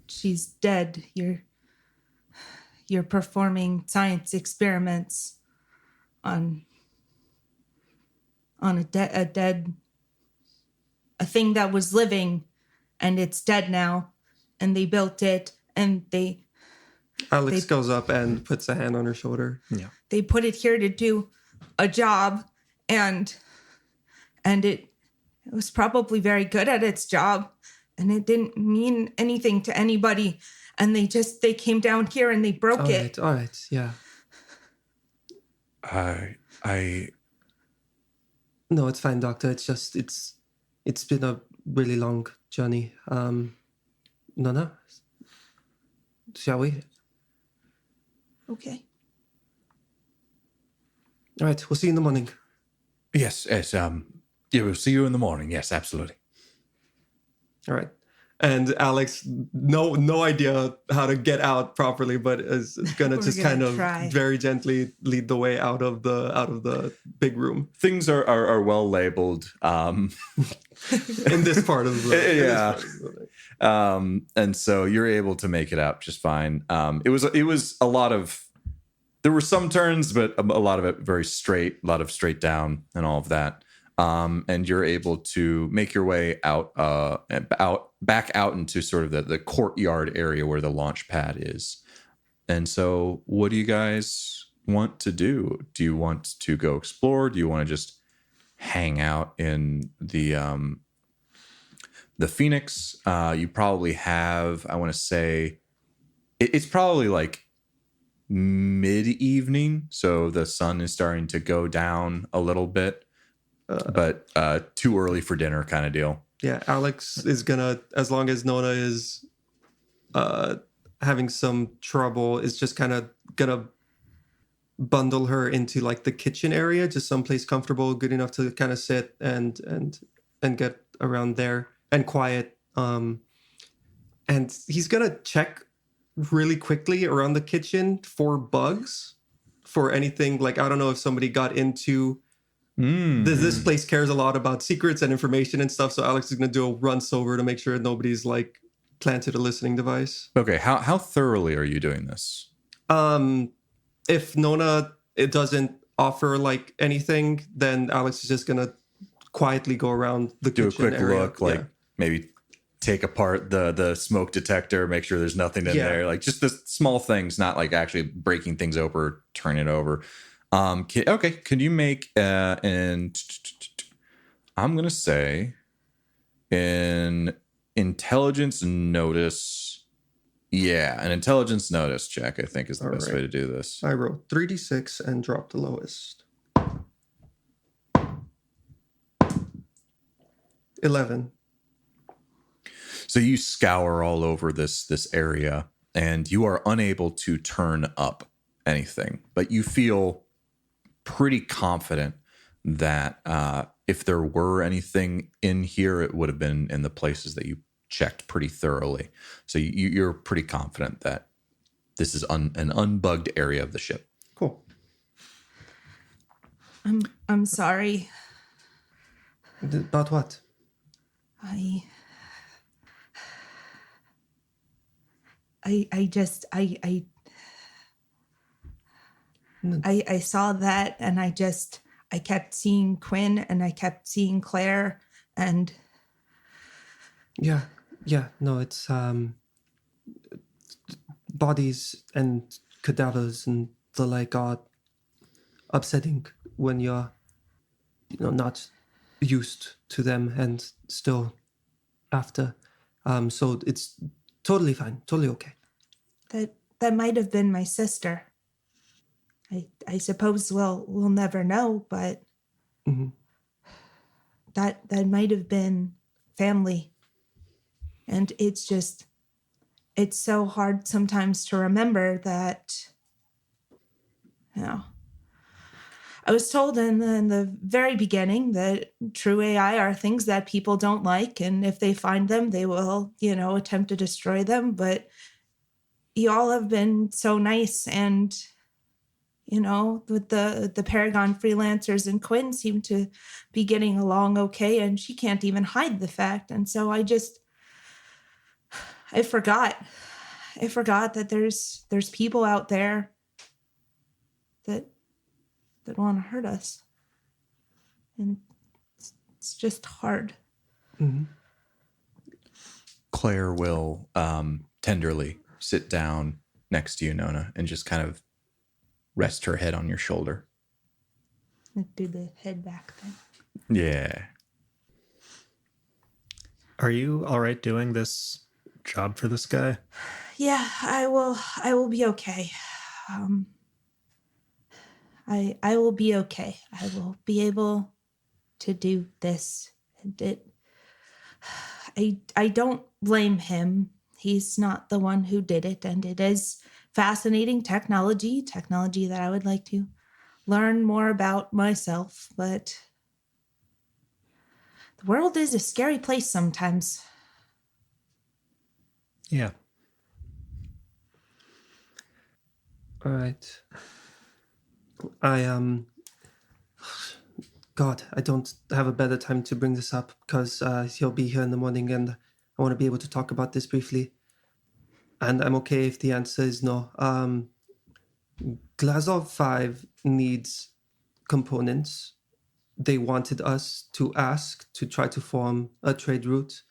She's dead. You're performing science experiments on a thing that was living, and it's dead now, and they built it, and Alex goes up and puts a hand on her shoulder. Yeah. they put it here to do a job, and it was probably very good at its job, and it didn't mean anything to anybody, and they came down here and they broke it. All right, yeah. No, it's fine, Doctor. It's just it's been a really long journey. Nona, shall we? Okay. All right, we'll see you in the morning. Yes. Yeah, we'll see you in the morning. Yes, absolutely. All right. And Alex, no idea how to get out properly, but is gonna We're just gonna kind of try. very gently lead the way out of the big room Things are well labeled. in this part of the Yeah. And so you're able to make it out just fine. It was a lot of, there were some turns, but a lot of it very straight, a lot of straight down and all of that. And you're able to make your way back out into sort of the courtyard area where the launch pad is. And so what do you guys want to do? Do you want to go explore? Do you want to just hang out in the Phoenix? You probably have, I want to say, it's probably like mid-evening, so the sun is starting to go down a little bit, but too early for dinner kind of deal. Yeah, Alex is gonna, as long as Nona is having some trouble, is just kind of gonna bundle her into like the kitchen area, just someplace comfortable, good enough to kind of sit and get around there and quiet. And he's gonna check really quickly around the kitchen for bugs, for anything like, I don't know if somebody got into. This place cares a lot about secrets and information and stuff, so Alex is going to do a once over to make sure nobody's like planted a listening device. Okay, how thoroughly are you doing this? If Nona, it doesn't offer like anything, then Alex is just going to quietly go around the Do a kitchen quick area. look, like maybe take apart the smoke detector, make sure there's nothing in there, like just the small things, not like actually breaking things over, turn it over. Can you make I'm gonna say an intelligence notice? Yeah, an intelligence notice check, I think, is the best way to do this. I rolled 3d6 and dropped the lowest. 11. So you scour all over this area, and you are unable to turn up anything, but you feel pretty confident that if there were anything in here, it would have been in the places that you checked pretty thoroughly. So you're pretty confident that this is an unbugged area of the ship. Cool. I'm sorry. About what? I saw that, and I kept seeing Quinn, and I kept seeing Claire, and Yeah. No, it's bodies and cadavers and the like are upsetting when you're not used to them and still after. So it's totally fine, totally okay. that might have been my sister. I suppose we'll never know, but that might have been family. And it's so hard sometimes to remember that, I was told in the very beginning that true AI are things that people don't like, and if they find them, they will, attempt to destroy them. But y'all have been so nice, and with the Paragon freelancers, and Quinn seem to be getting along okay, and she can't even hide the fact. And so I forgot that there's people out there that want to hurt us, and it's just hard. Mm-hmm. Claire will tenderly sit down next to you, Nona, and just kind of rest her head on your shoulder. Do the head back thing. Yeah. Are you all right doing this job for this guy? Yeah, I will be okay. I will be okay. I will be able to do this. And I don't blame him. He's not the one who did it, and it is fascinating technology that I would like to learn more about myself, but the world is a scary place sometimes. Yeah. All right. God, I don't have a better time to bring this up because he'll be here in the morning, and I want to be able to talk about this briefly. And I'm okay if the answer is no. Glazov 5 needs components. They wanted us to ask to try to form a trade route.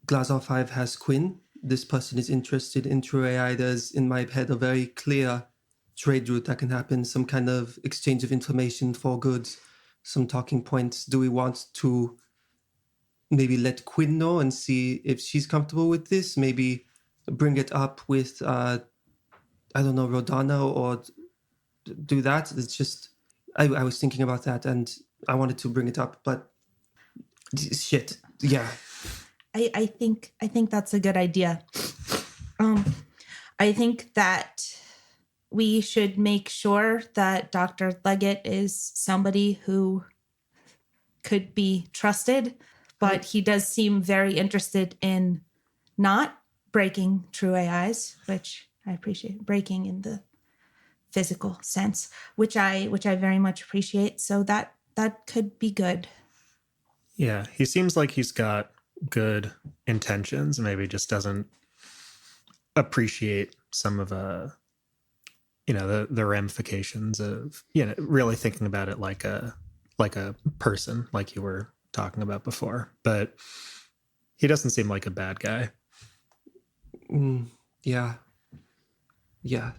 Glazov 5 has Quinn. This person is interested in true AI. There's, in my head, a very clear trade route that can happen, some kind of exchange of information for goods, some talking points. Do we want to maybe let Quinn know and see if she's comfortable with this? Maybe bring it up with, I don't know, Rodana, or do that? It's just, I was thinking about that and I wanted to bring it up, but shit, yeah. I think that's a good idea. I think that we should make sure that Dr. Leggett is somebody who could be trusted, but he does seem very interested in not breaking true AIs, which I appreciate, breaking in the physical sense, which I very much appreciate. So that could be good. Yeah, he seems like he's got good intentions, maybe just doesn't appreciate some of the ramifications of really thinking about it like a person, like you were talking about before. But he doesn't seem like a bad guy. Yeah,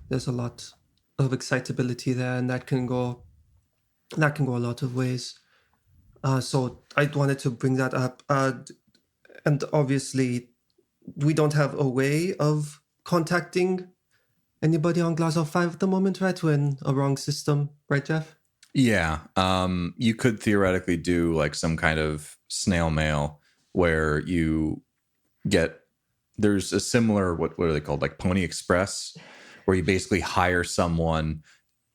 there's a lot of excitability there, and that can go a lot of ways. So I wanted to bring that up. And obviously, we don't have a way of contacting anybody on Glazov 5 at the moment, right? We're in a wrong system, right, Jeff? Yeah. You could theoretically do like some kind of snail mail where you get, there's a similar, what are they called? Like Pony Express, where you basically hire someone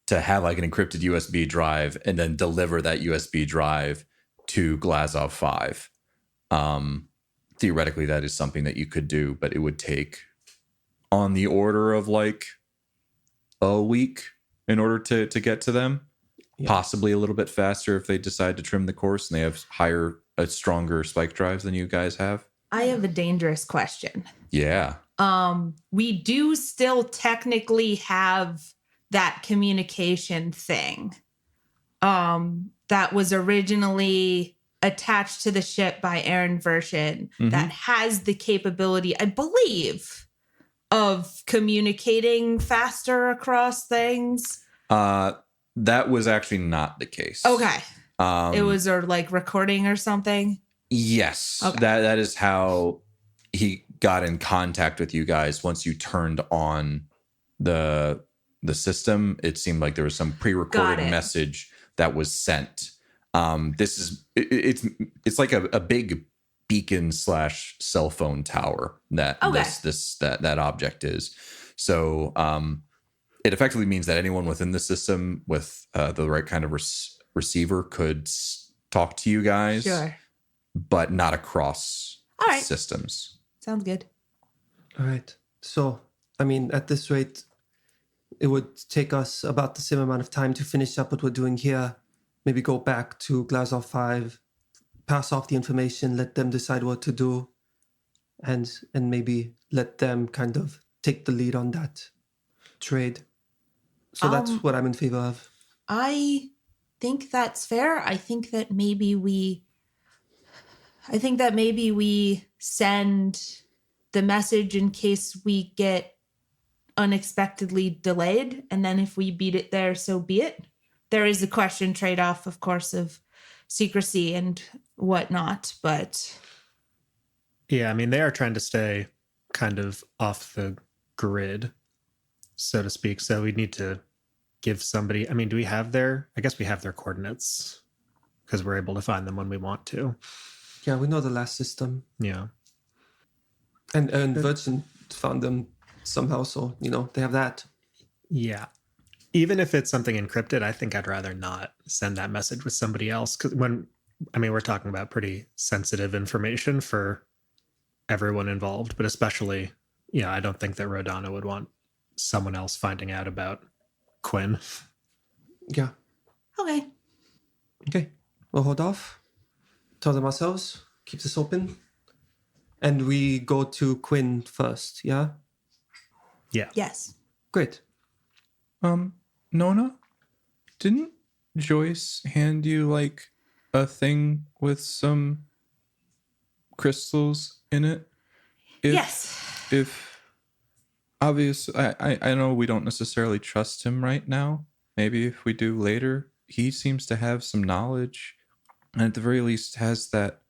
to have like an encrypted USB drive and then deliver that USB drive to Glazov 5. Theoretically, that is something that you could do, but it would take on the order of like a week in order to get to them. Yeah. Possibly a little bit faster if they decide to trim the course and they have stronger spike drives than you guys have. I have a dangerous question. Yeah. We do still technically have that communication thing that was originally attached to the ship by Aaron Version, that has the capability, I believe, of communicating faster across things. That was actually not the case. Okay. It was like recording or something? Yes. Okay. That is how he got in contact with you guys. Once you turned on the system, it seemed like there was some pre-recorded message that was sent. It's like a big beacon / cell phone tower that that object is. So it effectively means that anyone within the system with the right kind of receiver could talk to you guys, Sure. but not across All right. systems. Sounds good. All right. So, I mean, at this rate, it would take us about the same amount of time to finish up what we're doing here. Maybe go back to Glazov 5, pass off the information, let them decide what to do, and maybe let them kind of take the lead on that trade. So that's what I'm in favor of. I think that's fair. I think that maybe we send the message in case we get unexpectedly delayed, and then if we beat it there, so be it. There is a question trade-off, of course, of secrecy and whatnot, but Yeah, I mean, they are trying to stay kind of off the grid, so to speak. So we need to give somebody, I mean, do we have I guess we have their coordinates because we're able to find them when we want to. Yeah, we know the last system. Yeah. And Virgin found them somehow, so, they have that. Yeah. Even if it's something encrypted, I think I'd rather not send that message with somebody else. Because we're talking about pretty sensitive information for everyone involved, but especially, I don't think that Rodana would want someone else finding out about Quinn. Yeah. okay. Okay. We'll hold off. Tell them ourselves. Keep this open. And we go to Quinn first, yeah? Yeah. Yes. Great. Nona, didn't Joyce hand you like a thing with some crystals in it? Yes. If obviously, I know we don't necessarily trust him right now. Maybe if we do later, he seems to have some knowledge, and at the very least has that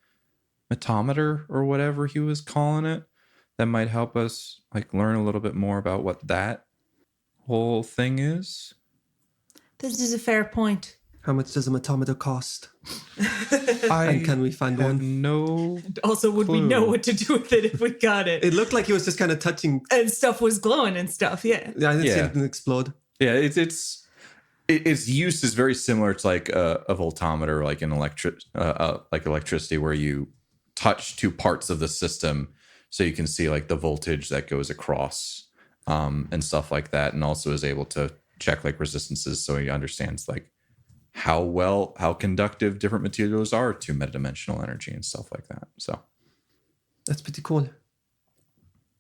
metometer or whatever he was calling it that might help us like learn a little bit more about what that whole thing is. This is a fair point. How much does a metometer cost? I And can we find have one? no Also, would we clue. know what to do with it if we got it? It looked like he was just kind of touching. And stuff was glowing and stuff, yeah. Yeah, I didn't see Yeah. anything explode. Yeah, its use is very similar to like a voltometer, like like electricity, where you touch two parts of the system so you can see like the voltage that goes across and stuff like that, and also is able to check like resistances, so he understands like how conductive different materials are to metadimensional energy and stuff like that. So That's pretty cool.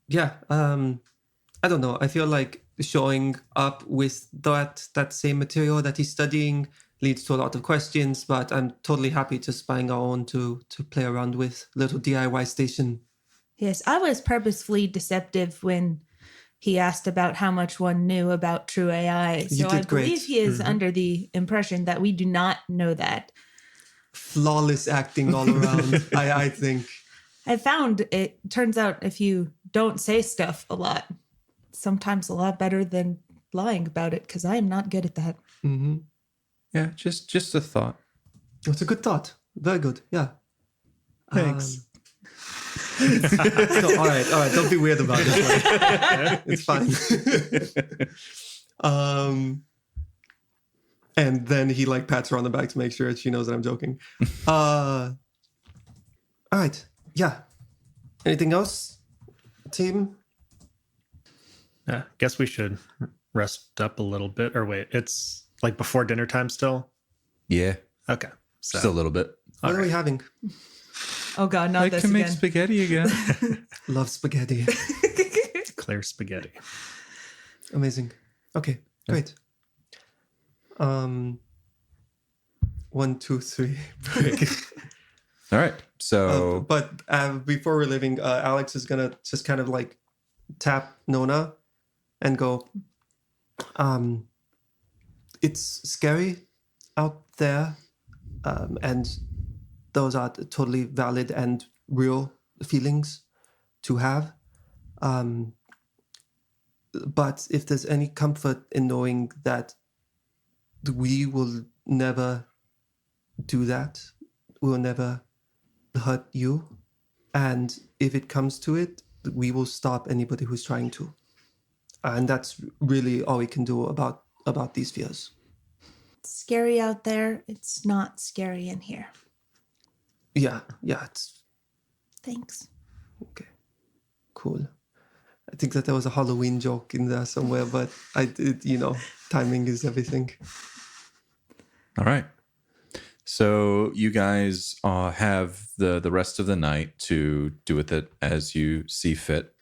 Yeah, I don't know. I feel like showing up with that same material that he's studying leads to a lot of questions, but I'm totally happy just buying our own to play around with. Little DIY station. Yes, I was purposefully deceptive when he asked about how much one knew about true AI. So I did great. believe he is under the impression that we do not know that. Flawless acting all around, I think. I found it turns out if you don't say stuff a lot, sometimes a lot better than lying about it, because I am not good at that. Mm-hmm. yeah, just a thought. It's a good thought. Very good. Yeah. Thanks. No, all right. Don't be weird about it. It's fine. And then he like pats her on the back to make sure she knows that I'm joking. All right. Yeah. Anything else, team? Yeah, guess we should rest up a little bit. Or wait, it's like before dinner time still? Yeah, Okay. So just a little bit. What are we having? Oh God, not I this can make again. spaghetti again. Love spaghetti. clear spaghetti. Amazing. Okay, great. 1, 2, 3. Break. All right. So But before we're leaving, Alex is gonna just kind of like tap Nona and go, it's scary out there, and those are totally valid and real feelings to have. But if there's any comfort in knowing that we will never do that, we will never hurt you, and if it comes to it, we will stop anybody who's trying to. And that's really all we can do about these fears. It's scary out there. It's not scary in here. Yeah, it's Thanks. okay. Cool. I think that there was a Halloween joke in there somewhere, but timing is everything. All right. So you guys have the rest of the night to do with it as you see fit.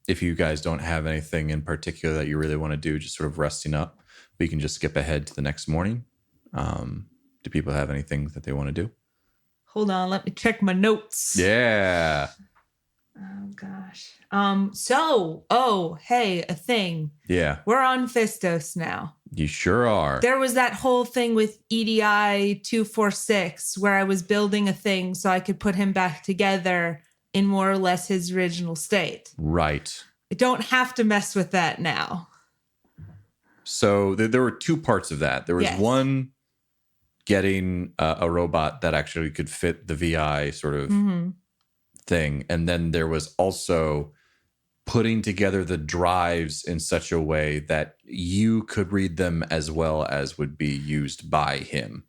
If you guys don't have anything in particular that you really want to do, just sort of resting up, we can just skip ahead to the next morning. Do people have anything that they want to do? Hold on, let me check my notes. Yeah. Oh gosh. Hey, a thing. Yeah. We're on Fistos now. You sure are. There was that whole thing with EDI 246 where I was building a thing so I could put him back together in more or less his original state. Right. I don't have to mess with that now. So there were two parts of that. There was one getting a robot that actually could fit the VI sort of thing. And then there was also putting together the drives in such a way that you could read them as well as would be used by him.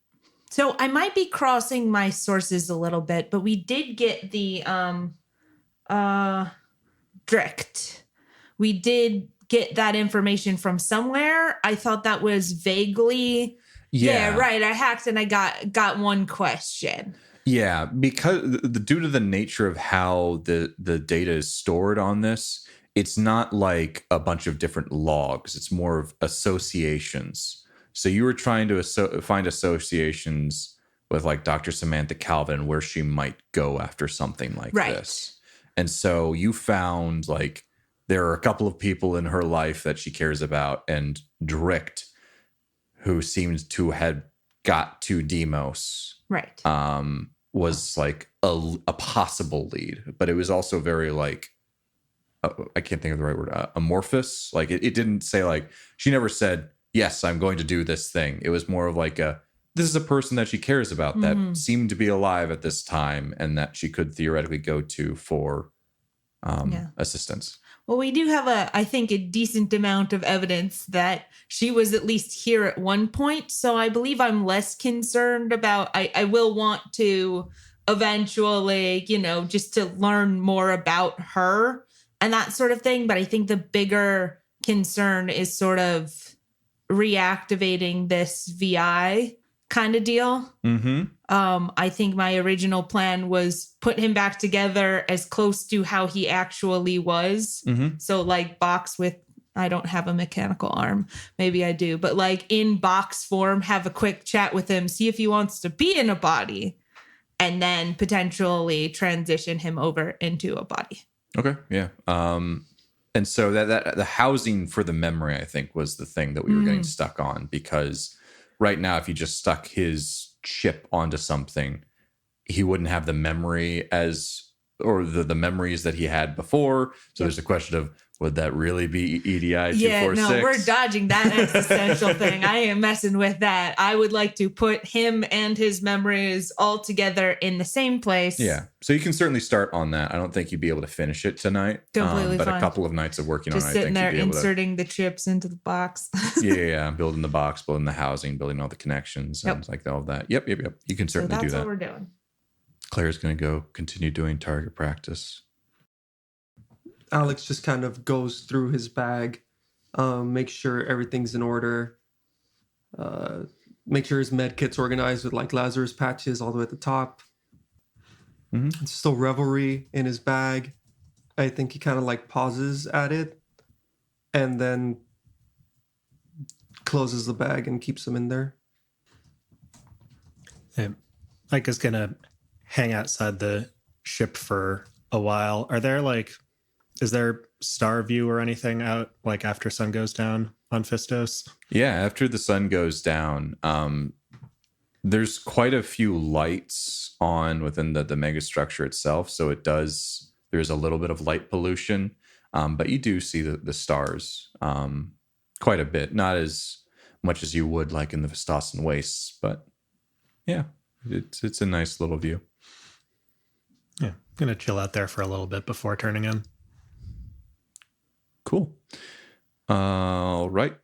So I might be crossing my sources a little bit, but we did get the Drift. We did get that information from somewhere. I thought that was vaguely right. I hacked and I got one question. Yeah, because due to the nature of how the data is stored on this, it's not like a bunch of different logs. It's more of associations. So you were trying to find associations with like Dr. Samantha Calvin where she might go after something like this. And so you found like there are a couple of people in her life that she cares about, and Drift, who seems to have got to Demos. Right. Was like a possible lead, but it was also very like, I can't think of the right word, amorphous. Like it didn't say like, she never said, yes, I'm going to do this thing. It was more of like this is a person that she cares about that seemed to be alive at this time and that she could theoretically go to for assistance. Well, we do have I think a decent amount of evidence that she was at least here at one point. So I believe I'm less concerned about, I will want to eventually, just to learn more about her and that sort of thing. But I think the bigger concern is sort of reactivating this VI kind of deal. I think my original plan was put him back together as close to how he actually was. So like box with, I don't have a mechanical arm. Maybe I do, but like in box form, have a quick chat with him, see if he wants to be in a body, and then potentially transition him over into a body. Okay. Yeah. And so that the housing for the memory, I think, was the thing that we were getting stuck on, because right now, if you just stuck his chip onto something, he wouldn't have the memory or the memories that he had before. So there's a question of, would that really be EDI 246? Yeah, no, we're dodging that existential thing. I am messing with that. I would like to put him and his memories all together in the same place. Yeah. So you can certainly start on that. I don't think you'd be able to finish it tonight. Completely but fine. a couple of nights of working just on it, I think sitting there you'd be able inserting the chips into the box. yeah. Building the box, building the housing, building all the connections, and like all of that. Yep. You can certainly do that. That's what we're doing. Claire's going to go continue doing target practice. Alex just kind of goes through his bag, make sure everything's in order, make sure his med kit's organized with like Lazarus patches all the way at the top. It's still Revelry in his bag. I think he kind of like pauses at it and then closes the bag and keeps them in there. Mike is going to hang outside the ship for a while. Is there star view or anything out like after sun goes down on Fistos? Yeah, after the sun goes down, there's quite a few lights on within the megastructure itself. So there's a little bit of light pollution, but you do see the stars quite a bit. Not as much as you would like in the Phistosen Wastes, but yeah, it's a nice little view. Yeah, I'm going to chill out there for a little bit before turning in. Cool. All right.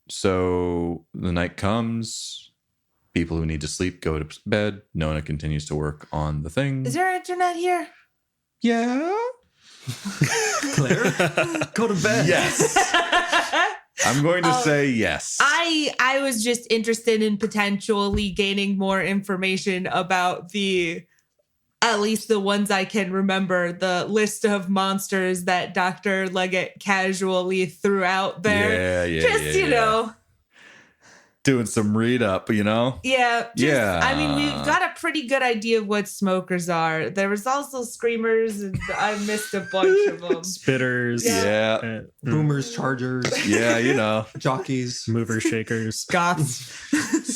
So the night comes. People who need to sleep go to bed. Nona continues to work on the thing. Is there internet here? Yeah. Claire, go to bed. Yes. I'm going to say yes. I was just interested in potentially gaining more information about at least the ones I can remember, the list of monsters that Dr. Leggett casually threw out there. You know. Doing some read up, you know? Yeah. Yeah. I mean, we've got a pretty good idea of what smokers are. There was also screamers, and I missed a bunch of them. Spitters. Yeah. Boomers, chargers, Yeah, you know. jockeys, Movers, shakers. Goths.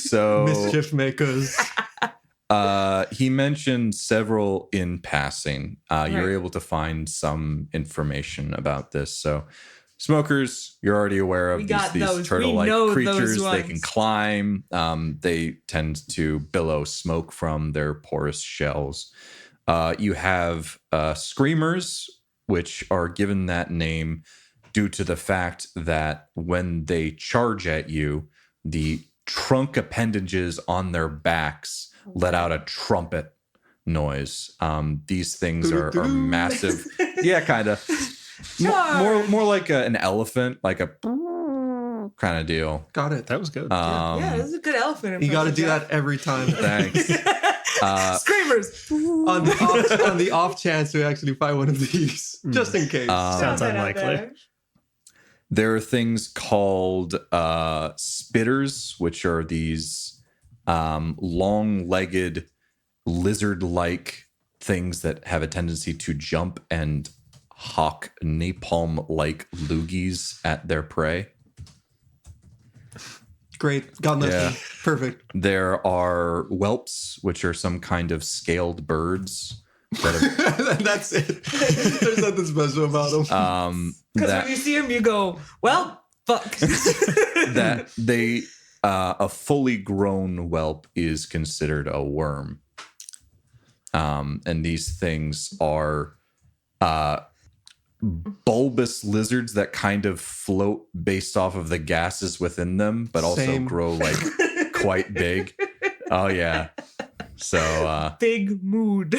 So mischief makers. he mentioned several in passing. You're Right. able to find some information about this. So smokers, you're already aware of We got these those. We turtle-like know those creatures. They ones. can climb. They tend to billow smoke from their porous shells. You have screamers, which are given that name due to the fact that when they charge at you, the trunk appendages on their backs let out a trumpet noise. These things are massive. Yeah, kind of. More like an elephant, like a kind of deal. Got it. That was good. Yeah, this is a good elephant. You got to do impression, that every time. Thanks. Jeff. Screamers. on the off chance we actually find one of these, just in case. Sounds Throw that out unlikely. there. There are things called spitters, which are these long-legged, lizard-like things that have a tendency to jump and hawk napalm-like loogies at their prey. Great. Got nothing. Yeah. Perfect. There are whelps, which are some kind of scaled birds that have, That's it. There's nothing special about them. Because that when you see them, you go, well, fuck. that they a fully grown whelp is considered a worm. And these things are bulbous lizards that kind of float based off of the gases within them, but also Same. grow like quite big. Oh yeah. So Big mood.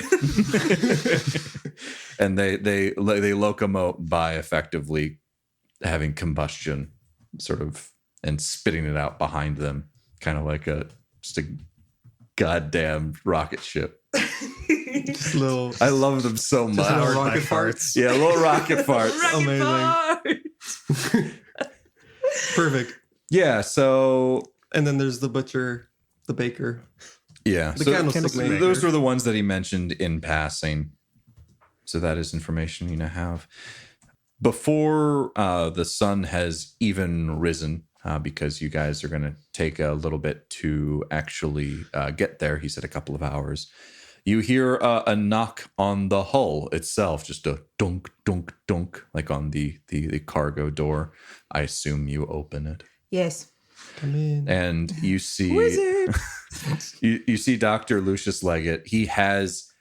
and they locomote by effectively having combustion sort of and spitting it out behind them, kind of like just a goddamn rocket ship. Just little. I love them so much. little Powered by rocket farts. Yeah, little rocket farts. Rocket Amazing. fart. Perfect. Yeah, so And then there's the butcher, the baker. yeah, The so candlestick maker. those were the ones that he mentioned in passing. So that is information you now have. Before the sun has even risen, because you guys are going to take a little bit to actually get there. He said a couple of hours. You hear a knock on the hull itself, just a dunk, dunk, dunk, like on the cargo door. I assume you open it. Yes. Come in. And you see Wizard. you see Dr. Lucius Leggett. He has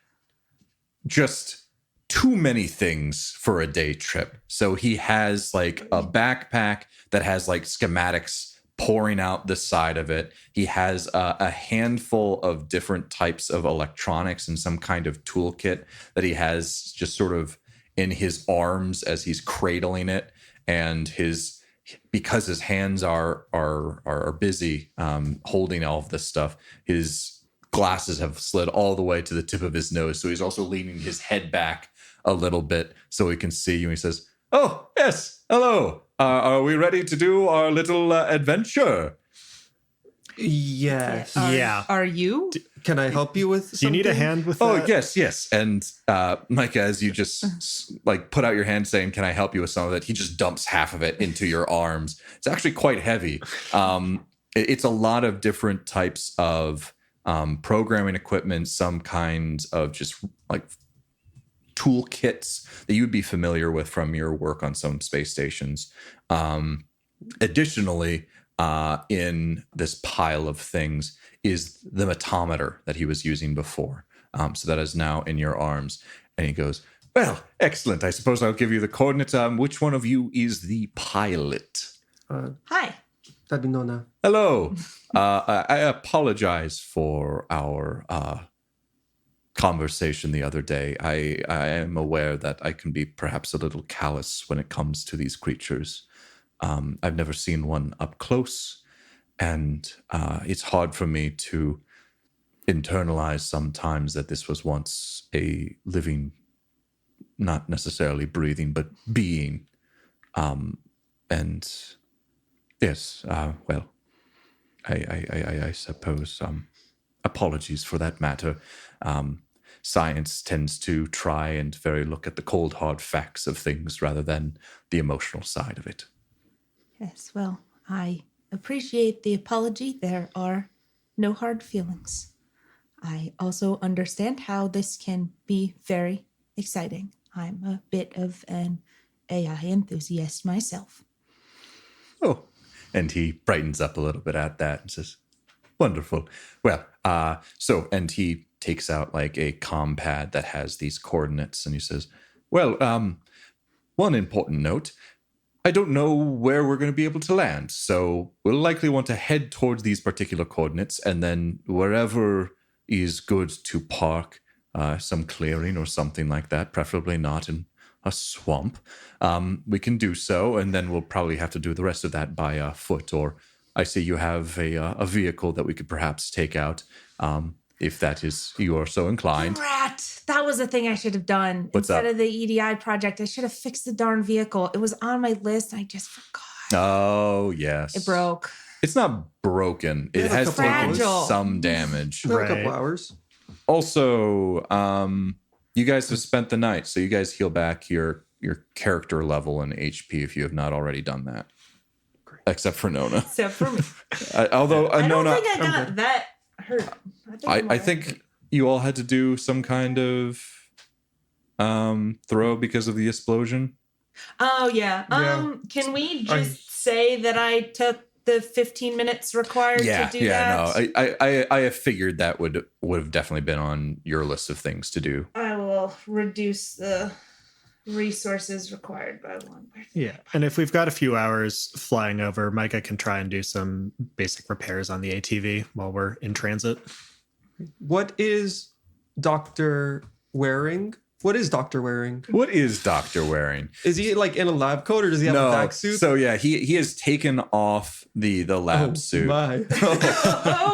just too many things for a day trip. So he has like a backpack that has like schematics pouring out the side of it. He has a handful of different types of electronics and some kind of toolkit that he has just sort of in his arms as he's cradling it. And because his hands are busy holding all of this stuff, his glasses have slid all the way to the tip of his nose. So he's also leaning his head back a little bit so he can see you. And he says, "Oh, yes. Hello. Are we ready to do our little adventure?" Yes. Yeah. Are you? Can I help you with Do you need a something? hand with Oh, that? yes. And Micah, as you just like put out your hand saying, "Can I help you with some of it?" He just dumps half of it into your arms. It's actually quite heavy. It's a lot of different types of programming equipment, some kinds of just like toolkits that you would be familiar with from your work on some space stations. Additionally, in this pile of things is the matometer that he was using before. So that is now in your arms. And he goes, Well, excellent. I suppose I'll give you the coordinates. Which one of you is the pilot? Hi. That'd be Nona. Hello. I apologize for our conversation the other day. I am aware that I can be perhaps a little callous when it comes to these creatures. I've never seen one up close, and it's hard for me to internalize sometimes that this was once a living, not necessarily breathing, but being. And yes, well, I suppose apologies for that matter. Science tends to try and very look at the cold, hard facts of things rather than the emotional side of it. Yes, well, I appreciate the apology. There are no hard feelings. I also understand how this can be very exciting. I'm a bit of an AI enthusiast myself. Oh, and he brightens up a little bit at that and says, wonderful. Well, and he takes out like a comm pad that has these coordinates and he says, well, one important note, I don't know where we're going to be able to land. So we'll likely want to head towards these particular coordinates and then wherever is good to park, some clearing or something like that, preferably not in a swamp. We can do so, and then we'll probably have to do the rest of that by foot. Or I see you have a vehicle that we could perhaps take out, if that is you are so inclined. Rat! That was the thing I should have done. What's Instead up? of the EDI project, I should have fixed the darn vehicle. It was on my list. I just forgot. Oh, yes. It broke. It's not broken. It Yeah, has couple taken fragile. some damage. For a Right. couple hours. Also, you guys have spent the night, so you guys heal back your character level and HP if you have not already done that. Great. Except for Nona. Except for me. Although I don't Nona, think I got that hurt. I think you all had to do some kind of throw because of the explosion. Oh, yeah. Yeah. Can we just say that I took the 15 minutes required to do that? No, I have figured that would have definitely been on your list of things to do. I will reduce the resources required by one. Yeah. And if we've got a few hours flying over, Micah can try and do some basic repairs on the ATV while we're in transit. What is Dr. wearing? What is Doctor wearing? What is Doctor wearing? Is he like in a lab coat or does he have a vac suit? So yeah, he has taken off the lab suit. My.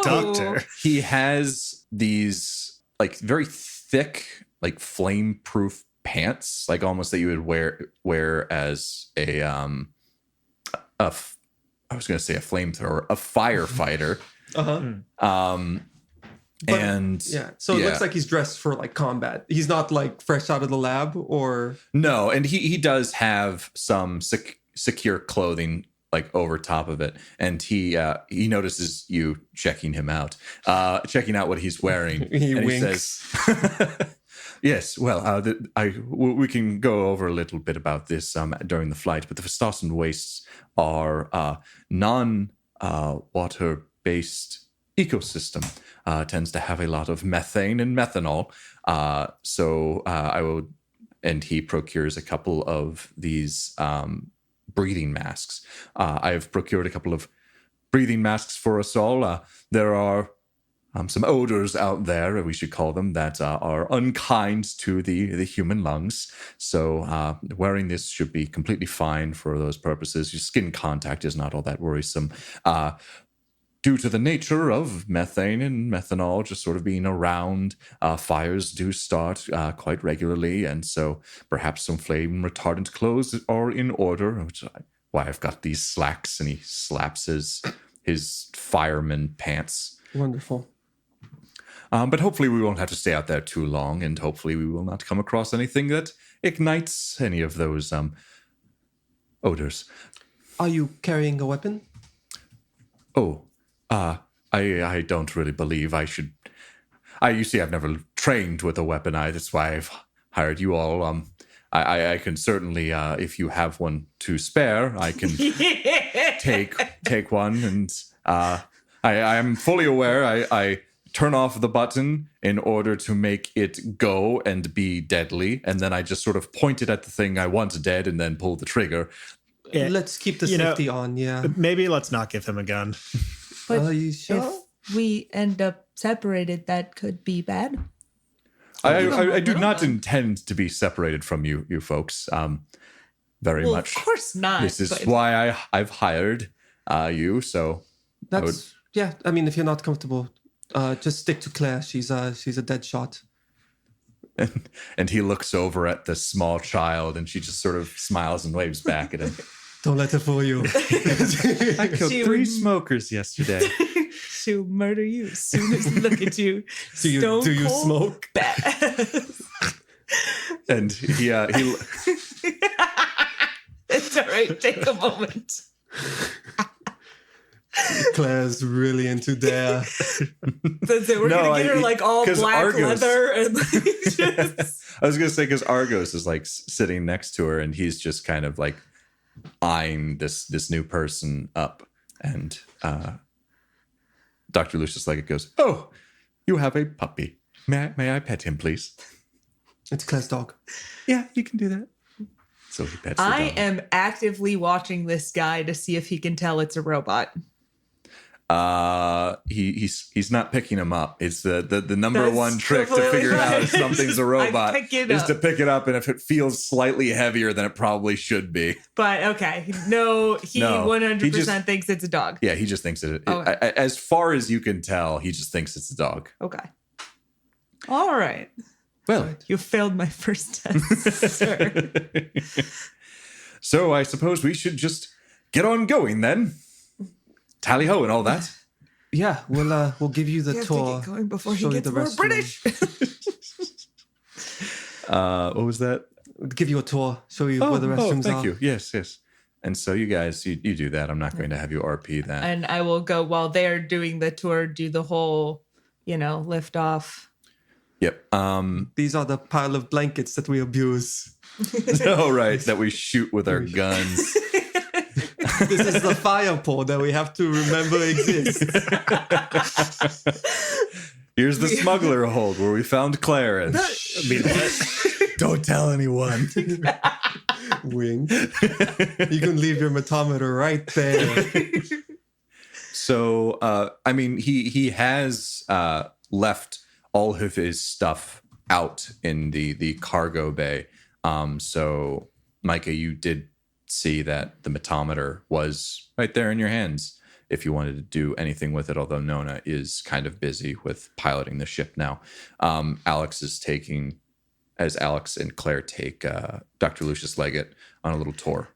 Doctor. He has these like very thick, like flame proof pants, like almost that you would wear as I was going to say a flamethrower, a firefighter. So it looks like he's dressed for like combat. He's not like fresh out of the lab or no, and he does have some secure clothing like over top of it, and he notices you checking him out, checking out what he's wearing. He and winks. He says, yes, well, we can go over a little bit about this during the flight, but the Phistosen Wastes are non-water-based ecosystem. Tends to have a lot of methane and methanol. So I will, and he procures a couple of these breathing masks. I've procured a couple of breathing masks for us all. There are some odors out there, we should call them, that are unkind to the human lungs. So wearing this should be completely fine for those purposes. Your skin contact is not all that worrisome. Due to the nature of methane and methanol just sort of being around, fires do start quite regularly, and so perhaps some flame retardant clothes are in order, which is why I've got these slacks, and he slaps his fireman pants. wonderful. But hopefully we won't have to stay out there too long, and hopefully we will not come across anything that ignites any of those odors. Are you carrying a weapon? Oh, I don't really believe I should. You see, I've never trained with a weapon. That's why I've hired you all. I can certainly, if you have one to spare, I can take one. And I am fully aware. I turn off the button in order to make it go and be deadly. And then I just sort of point it at the thing I want dead and then pull the trigger. Let's keep the safety on, yeah. Maybe let's not give him a gun. But Are you sure? if we end up separated, that could be bad. I do not intend to be separated from you folks. Very much. Of course not. This is why I've hired you. So yeah. I mean, if you're not comfortable, just stick to Claire. She's a dead shot. And he looks over at the small child, and she just sort of smiles and waves back at him. Don't let her fool you. I killed 3 smokers yesterday. She'll murder you as soon as look at you. Do you smoke? And he It's all right. Take a moment. Claire's really into Dare. That's it. We're gonna get her like all black Argos, leather and like just... I was gonna say because Argos is like sitting next to her, and he's just kind of like eyeing this new person up, and Dr. Lucius Leggett goes, "Oh, you have a puppy. May I pet him, please?" It's Claire's dog. Yeah, you can do that. So he pets the I dog. am actively watching this guy to see if he can tell it's a robot. He's not picking him up. It's the number That's one trick to completely figure out if fine. something's a robot I pick it is up. to pick it up, and if it feels slightly heavier than it probably should be. But okay, no, he No, 100% he just- thinks it's a dog. Yeah, he just thinks it. Okay. As far as you can tell, he just thinks it's a dog. Okay. All right. Well, You failed my first test, sir. so I suppose we should just get on going then. Tally ho and all that. Yeah, we'll give you the You have to tour. get going before show he you gets the more restroom. British. What was that? Give you a tour. Show you where the restrooms thank are. you. Yes. And so you guys, you do that. I'm not going to have you RP that. And I will go while they're doing the tour, do the whole, lift off. Yep. These are the pile of blankets that we abuse. Oh, right. That we shoot with our guns. This is the fire pole that we have to remember exists. Here's the smuggler hold where we found Clarence. I mean, Don't tell anyone. Wing. You can leave your matometer right there. So, I mean, he has left all of his stuff out in the cargo bay. So, Micah, you did see that the matometer was right there in your hands if you wanted to do anything with it, although Nona is kind of busy with piloting the ship now. Alex and Claire take Dr. Lucius Leggett on a little tour.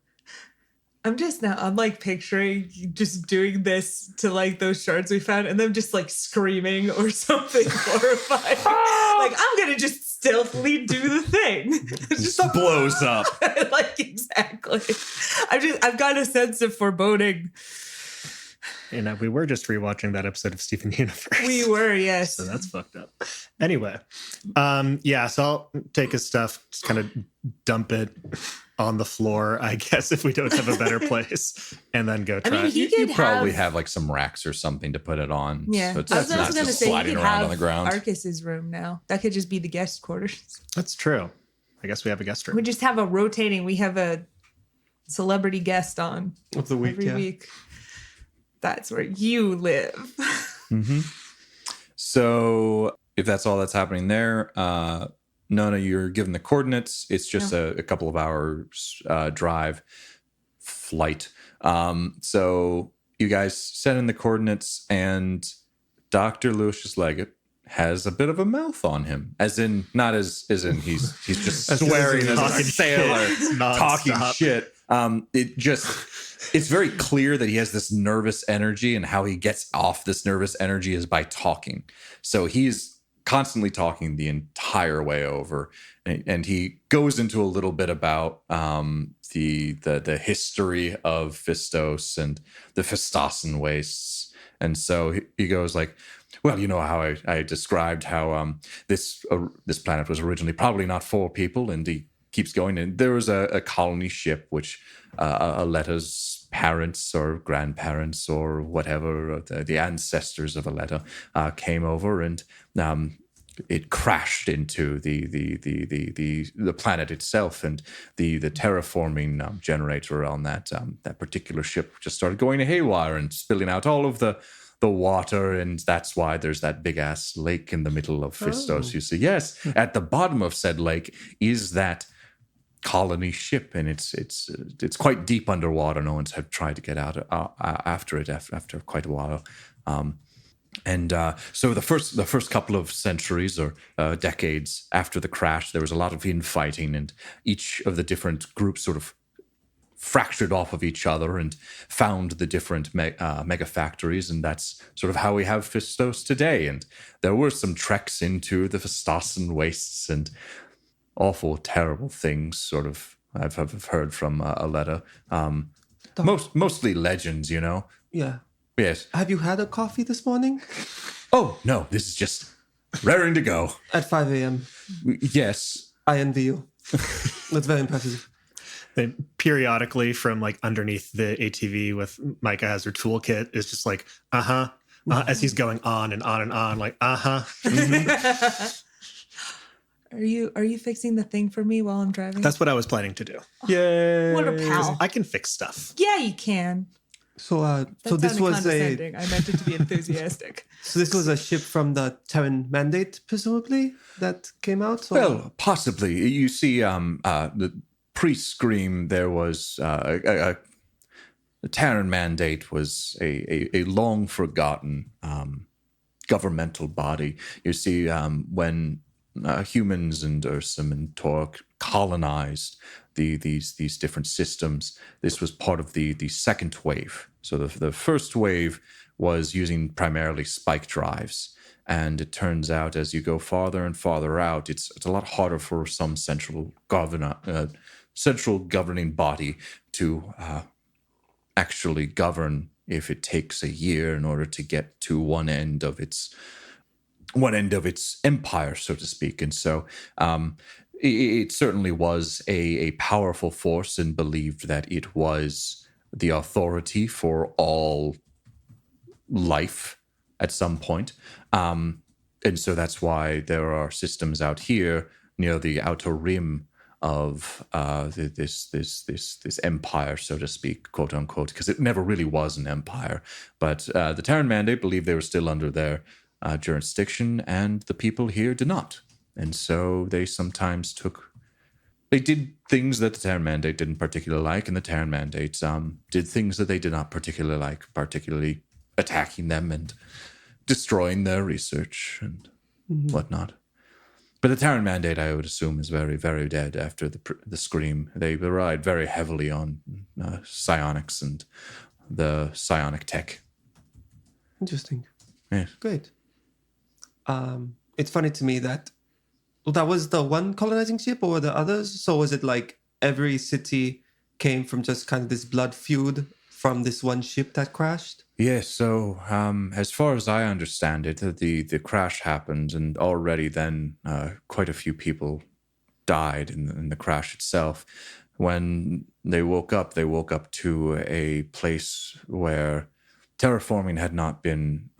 I'm like picturing you just doing this to like those shards we found and them just like screaming or something horrifying. Like, I'm going to just stealthily do the thing. It just blows up. Like, exactly. I've got a sense of foreboding. we were just rewatching that episode of Steven Universe. We were, yes. So that's fucked up. Anyway, so I'll take his stuff, just kind of dump it on the floor, I guess, if we don't have a better place, and then go try. I mean, You probably have like some racks or something to put it on. Yeah, So it's I was not going to just say you sliding could around have on the ground. Arcus's room now. That could just be the guest quarters. That's true. I guess we have a guest room. We just have we have a celebrity guest on Of the week, every yeah. week. That's where you live. Mm-hmm. So if that's all that's happening there, Nona, you're given the coordinates. It's just a couple of hours drive flight. So you guys send in the coordinates, and Dr. Lucius Leggett has a bit of a mouth on him, as in not as in he's just swearing as a sailor, talking shit. It's very clear that he has this nervous energy, and how he gets off this nervous energy is by talking. So he's constantly talking the entire way over, and he goes into a little bit about the history of Phistose and the Phistosen Wastes. And so he goes like, well, you know how I described how this planet was originally probably not for people, and he keeps going. And there was a colony ship, which Aletta's parents or grandparents or whatever, the ancestors of Aletta, came over, and it crashed into the planet itself, and the terraforming generator on that particular ship just started going haywire and spilling out all of the water, and that's why there's that big ass lake in the middle of Fistos. You see, yes, at the bottom of said lake is that colony ship, and it's quite deep underwater. No one's had tried to get out after it after quite a while. So the first couple of centuries or decades after the crash, there was a lot of infighting, and each of the different groups sort of fractured off of each other and found the different mega factories, and that's sort of how we have Fistos today. And there were some treks into the Phistosen Wastes and awful, terrible things. Sort of, I've heard from Aletta. Mostly legends, you know. Yeah. Yes. Have you had a coffee this morning? Oh no, this is just raring to go. At 5 a.m. Yes. I envy you. That's very impressive. Then periodically from like underneath the ATV with Micah has her toolkit is just like, as he's going on and on and on, like, mm-hmm. Are you fixing the thing for me while I'm driving? That's what I was planning to do. Yeah. What a pal. I can fix stuff. Yeah, you can. So this was condescending. I meant it to be enthusiastic. So this was a ship from the Terran Mandate, presumably, that came out? Or? Well, possibly. You see, the pre-Scream, there was the Terran Mandate was a long forgotten governmental body. You see, when humans and Ursum and Torque colonized these different systems, this was part of the second wave. So the first wave was using primarily spike drives, and it turns out as you go farther and farther out, it's a lot harder for some central governing body to actually govern if it takes a year in order to get to one end of its empire, so to speak. And so it certainly was a powerful force, and believed that it was the authority for all life at some point. And so that's why there are systems out here near the outer rim of this empire, so to speak, quote unquote, because it never really was an empire. But the Terran Mandate believed they were still under their jurisdiction, and the people here did not. And so they sometimes they did things that the Terran Mandate didn't particularly like, and the Terran Mandate did things that they did not particularly like, particularly attacking them and destroying their research and whatnot. But the Terran Mandate, I would assume, is very, very dead after the Scream. They relied very heavily on psionics and the psionic tech. Interesting. Yes. Great. It's funny to me that was the one colonizing ship, or were there others? So was it like every city came from just kind of this blood feud from this one ship that crashed? Yes, so as far as I understand it, the crash happened, and already then quite a few people died in the crash itself. When they woke up to a place where terraforming had not been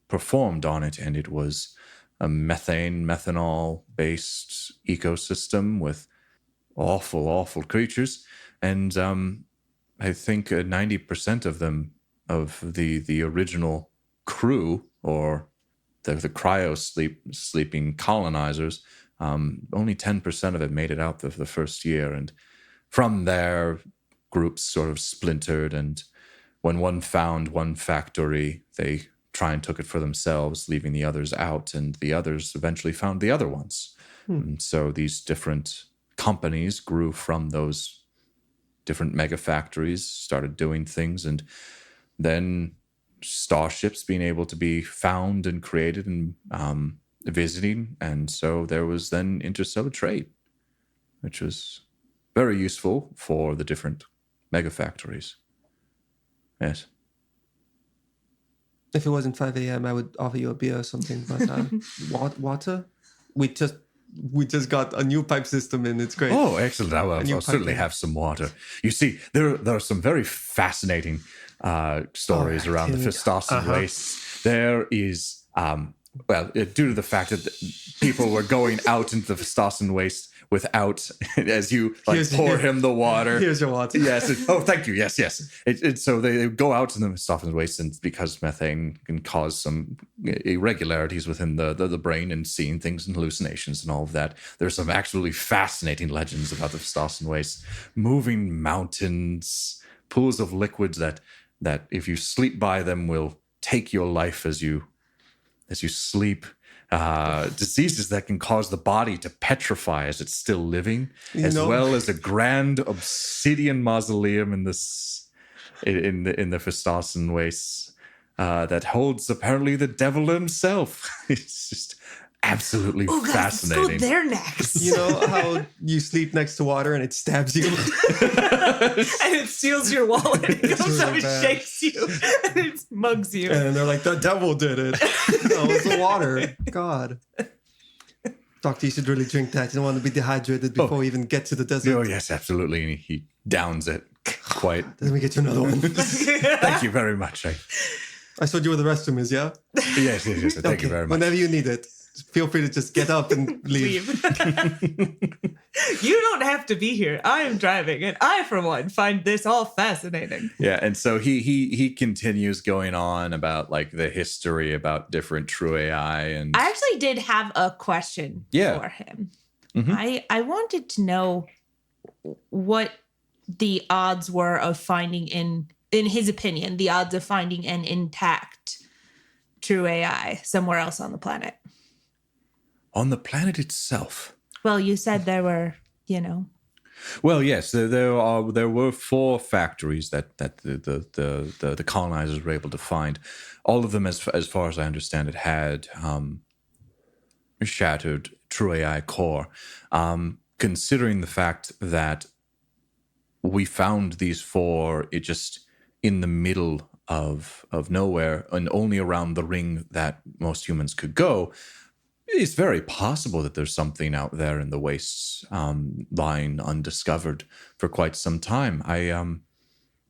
performed on it, and it was a methanol-based ecosystem with awful creatures. And I think 90% of them, of the original crew, or the sleeping colonizers, only 10% of it made it out the first year. And from there, groups sort of splintered, and when one found one factory, they try and took it for themselves, leaving the others out, and the others eventually found the other ones. And so these different companies grew from those different mega factories, started doing things, and then starships being able to be found and created and visiting. And so there was then interstellar trade, which was very useful for the different mega factories. Yes. If it wasn't 5 a.m., I would offer you a beer or something, but water? We just we just got a new pipe system in. It's great. Oh, excellent. I'll new certainly piping. have some water. You see, there are some very fascinating stories All right, around the here we go. Phistosen Wastes. There is, due to the fact that people were going out into the Phistosen Waste without, as you pour him the water. Here's your water. Yes. Thank you. Yes. So they go out to the Phistosen Waste, and because methane can cause some irregularities within the brain and seeing things and hallucinations and all of that. There's some absolutely fascinating legends about the Phistosen Waste, moving mountains, pools of liquids that if you sleep by them will take your life as you sleep. Diseases that can cause the body to petrify as it's still living, well as a grand obsidian mausoleum in the Phistosen Wastes that holds apparently the devil himself. It's just absolutely fascinating. Let's go there next. You know how you sleep next to water and it stabs you? And it steals your wallet. It comes up really and bad. shakes you. And it mugs you. And they're like, the devil did it. No, it was the water. God. Doctor, you should really drink that. You don't want to be dehydrated before we even get to the desert. Oh, yes, absolutely. And he downs it quite. Let me get you another one. Thank you very much. I showed you where the restroom is, yeah? Yes. Thank you very much. Whenever you need it, feel free to just get up and leave. You don't have to be here. I am driving, and I, for one, find this all fascinating. Yeah, and so he continues going on about like the history about different true AI, and I actually did have a question for him. Mhm. I wanted to know what the odds were of finding, in his opinion, the odds of finding an intact true AI somewhere else on the planet. on the planet itself. Well, you said there were, Well, yes, there were 4 factories that the colonizers were able to find. All of them, as far as I understand it, had shattered true AI core. Considering the fact that we found these 4, it just in the middle of nowhere and only around the ring that most humans could go. It's very possible that there's something out there in the wastes lying undiscovered for quite some time.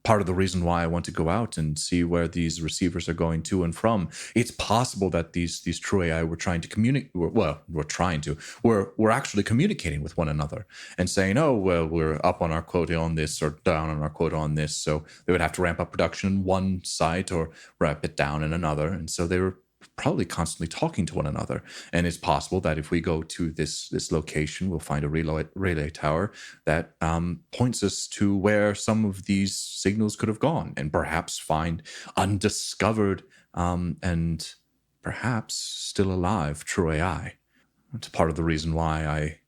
Part of the reason why I want to go out and see where these receivers are going to and from. It's possible that these true AI were trying to communicate. We're actually communicating with one another and saying, oh, well, we're up on our quota on this or down on our quota on this. So they would have to ramp up production in one site or ramp it down in another. And so they were probably constantly talking to one another. And it's possible that if we go to this location, we'll find a relay tower that points us to where some of these signals could have gone and perhaps find undiscovered and perhaps still alive true AI. That's part of the reason why I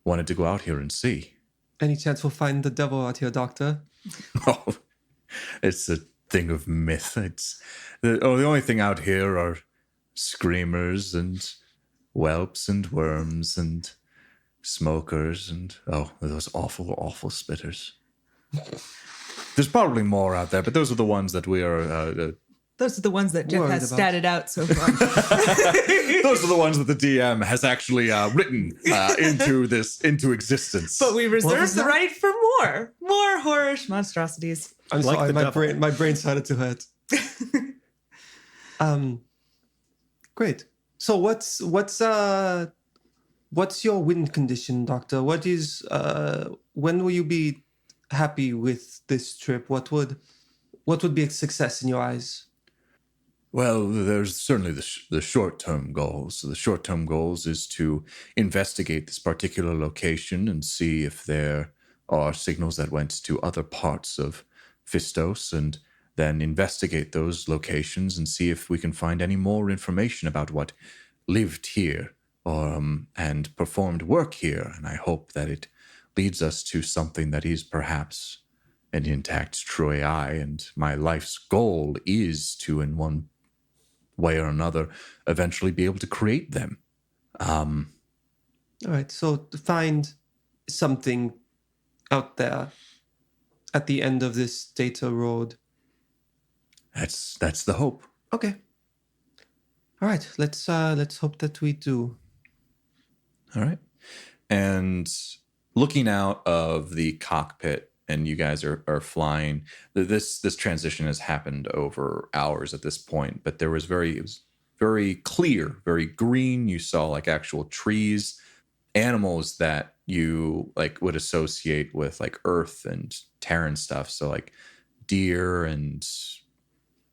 wanted to go out here and see. Any chance we'll find the devil out here, Doctor? Oh, it's a thing of myth. The only thing out here are screamers and whelps and worms and smokers and those awful spitters. There's probably more out there, but those are the ones that we are Those are the ones that Jeff Worried has about. statted out so far. those are the ones that the DM has actually written into existence. But we was reserve the that? right for more horrorish monstrosities. I'm Like sorry, the devil. my brain started to hurt. Great. So what's your win condition, Doctor? What is when will you be happy with this trip? What would be a success in your eyes? Well, there's certainly the short-term goals. So the short-term goals is to investigate this particular location and see if there are signals that went to other parts of Phistos, and then investigate those locations and see if we can find any more information about what lived here and performed work here. And I hope that it leads us to something that is perhaps an intact true AI. And my life's goal is to, in one way or another, eventually be able to create them. All right. So to find something out there at the end of this data road. That's the hope. Okay. All right. Let's hope that we do. All right. And looking out of the cockpit, and you guys are flying. This transition has happened over hours at this point, but it was very clear, very green. You saw like actual trees, animals that you like would associate with like Earth and Terran stuff. So like deer and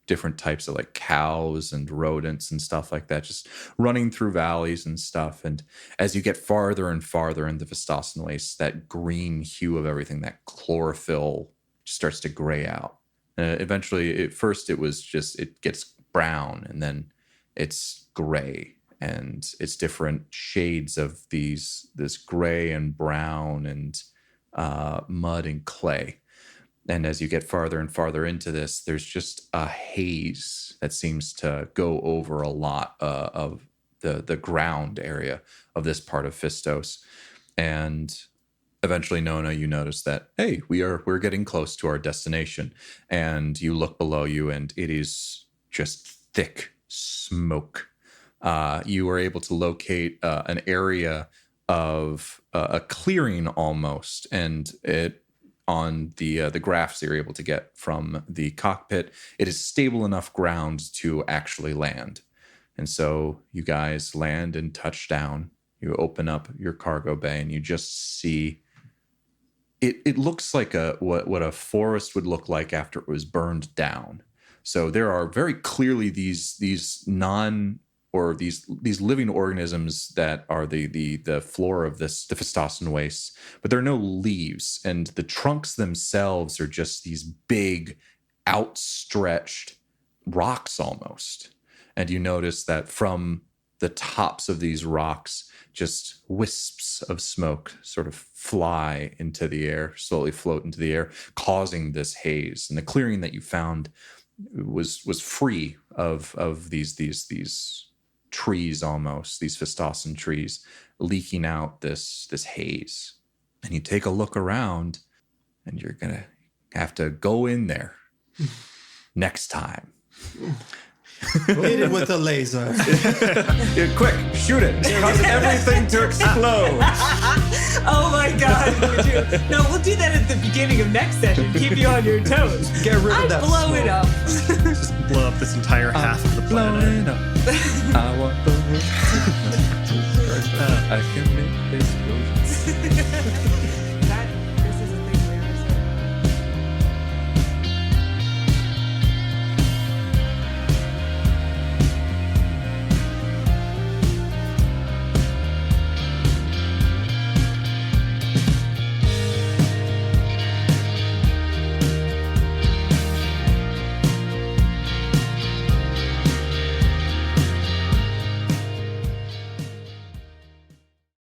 different types of like cows and rodents and stuff like that, just running through valleys and stuff. And as you get farther and farther into Phistosen Wastes, that green hue of everything, that chlorophyll starts to gray out. Eventually, at first it was just, it gets brown, and then it's gray, and it's different shades of this gray and brown and mud and clay. And as you get farther and farther into this, there's just a haze that seems to go over a lot of the ground area of this part of Phystos. And eventually, Nona, you notice that, hey, we're getting close to our destination. And you look below you, and it is just thick smoke. You were able to locate an area of a clearing almost, and it on the graphs that you're able to get from the cockpit, it is stable enough ground to actually land. And so you guys land and touch down. You open up your cargo bay, and you just see it looks like what a forest would look like after it was burned down. So there are very clearly these living organisms that are the floor of the Phistosen Wastes, but there are no leaves, and the trunks themselves are just these big, outstretched rocks almost. And you notice that from the tops of these rocks, just wisps of smoke sort of fly into the air, slowly float into the air, causing this haze. And the clearing that you found was free of these trees, almost these Phistosen trees, leaking out this haze. And you take a look around, and you're gonna have to go in there next time. Hit it with a laser. Yeah, quick, shoot it. Cause everything to explode. Oh my God. We'll do that at the beginning of next session. Keep you on your toes. Get rid of that blow smoke. it up. Just blow up this entire half of the planet. I want the world. I can make this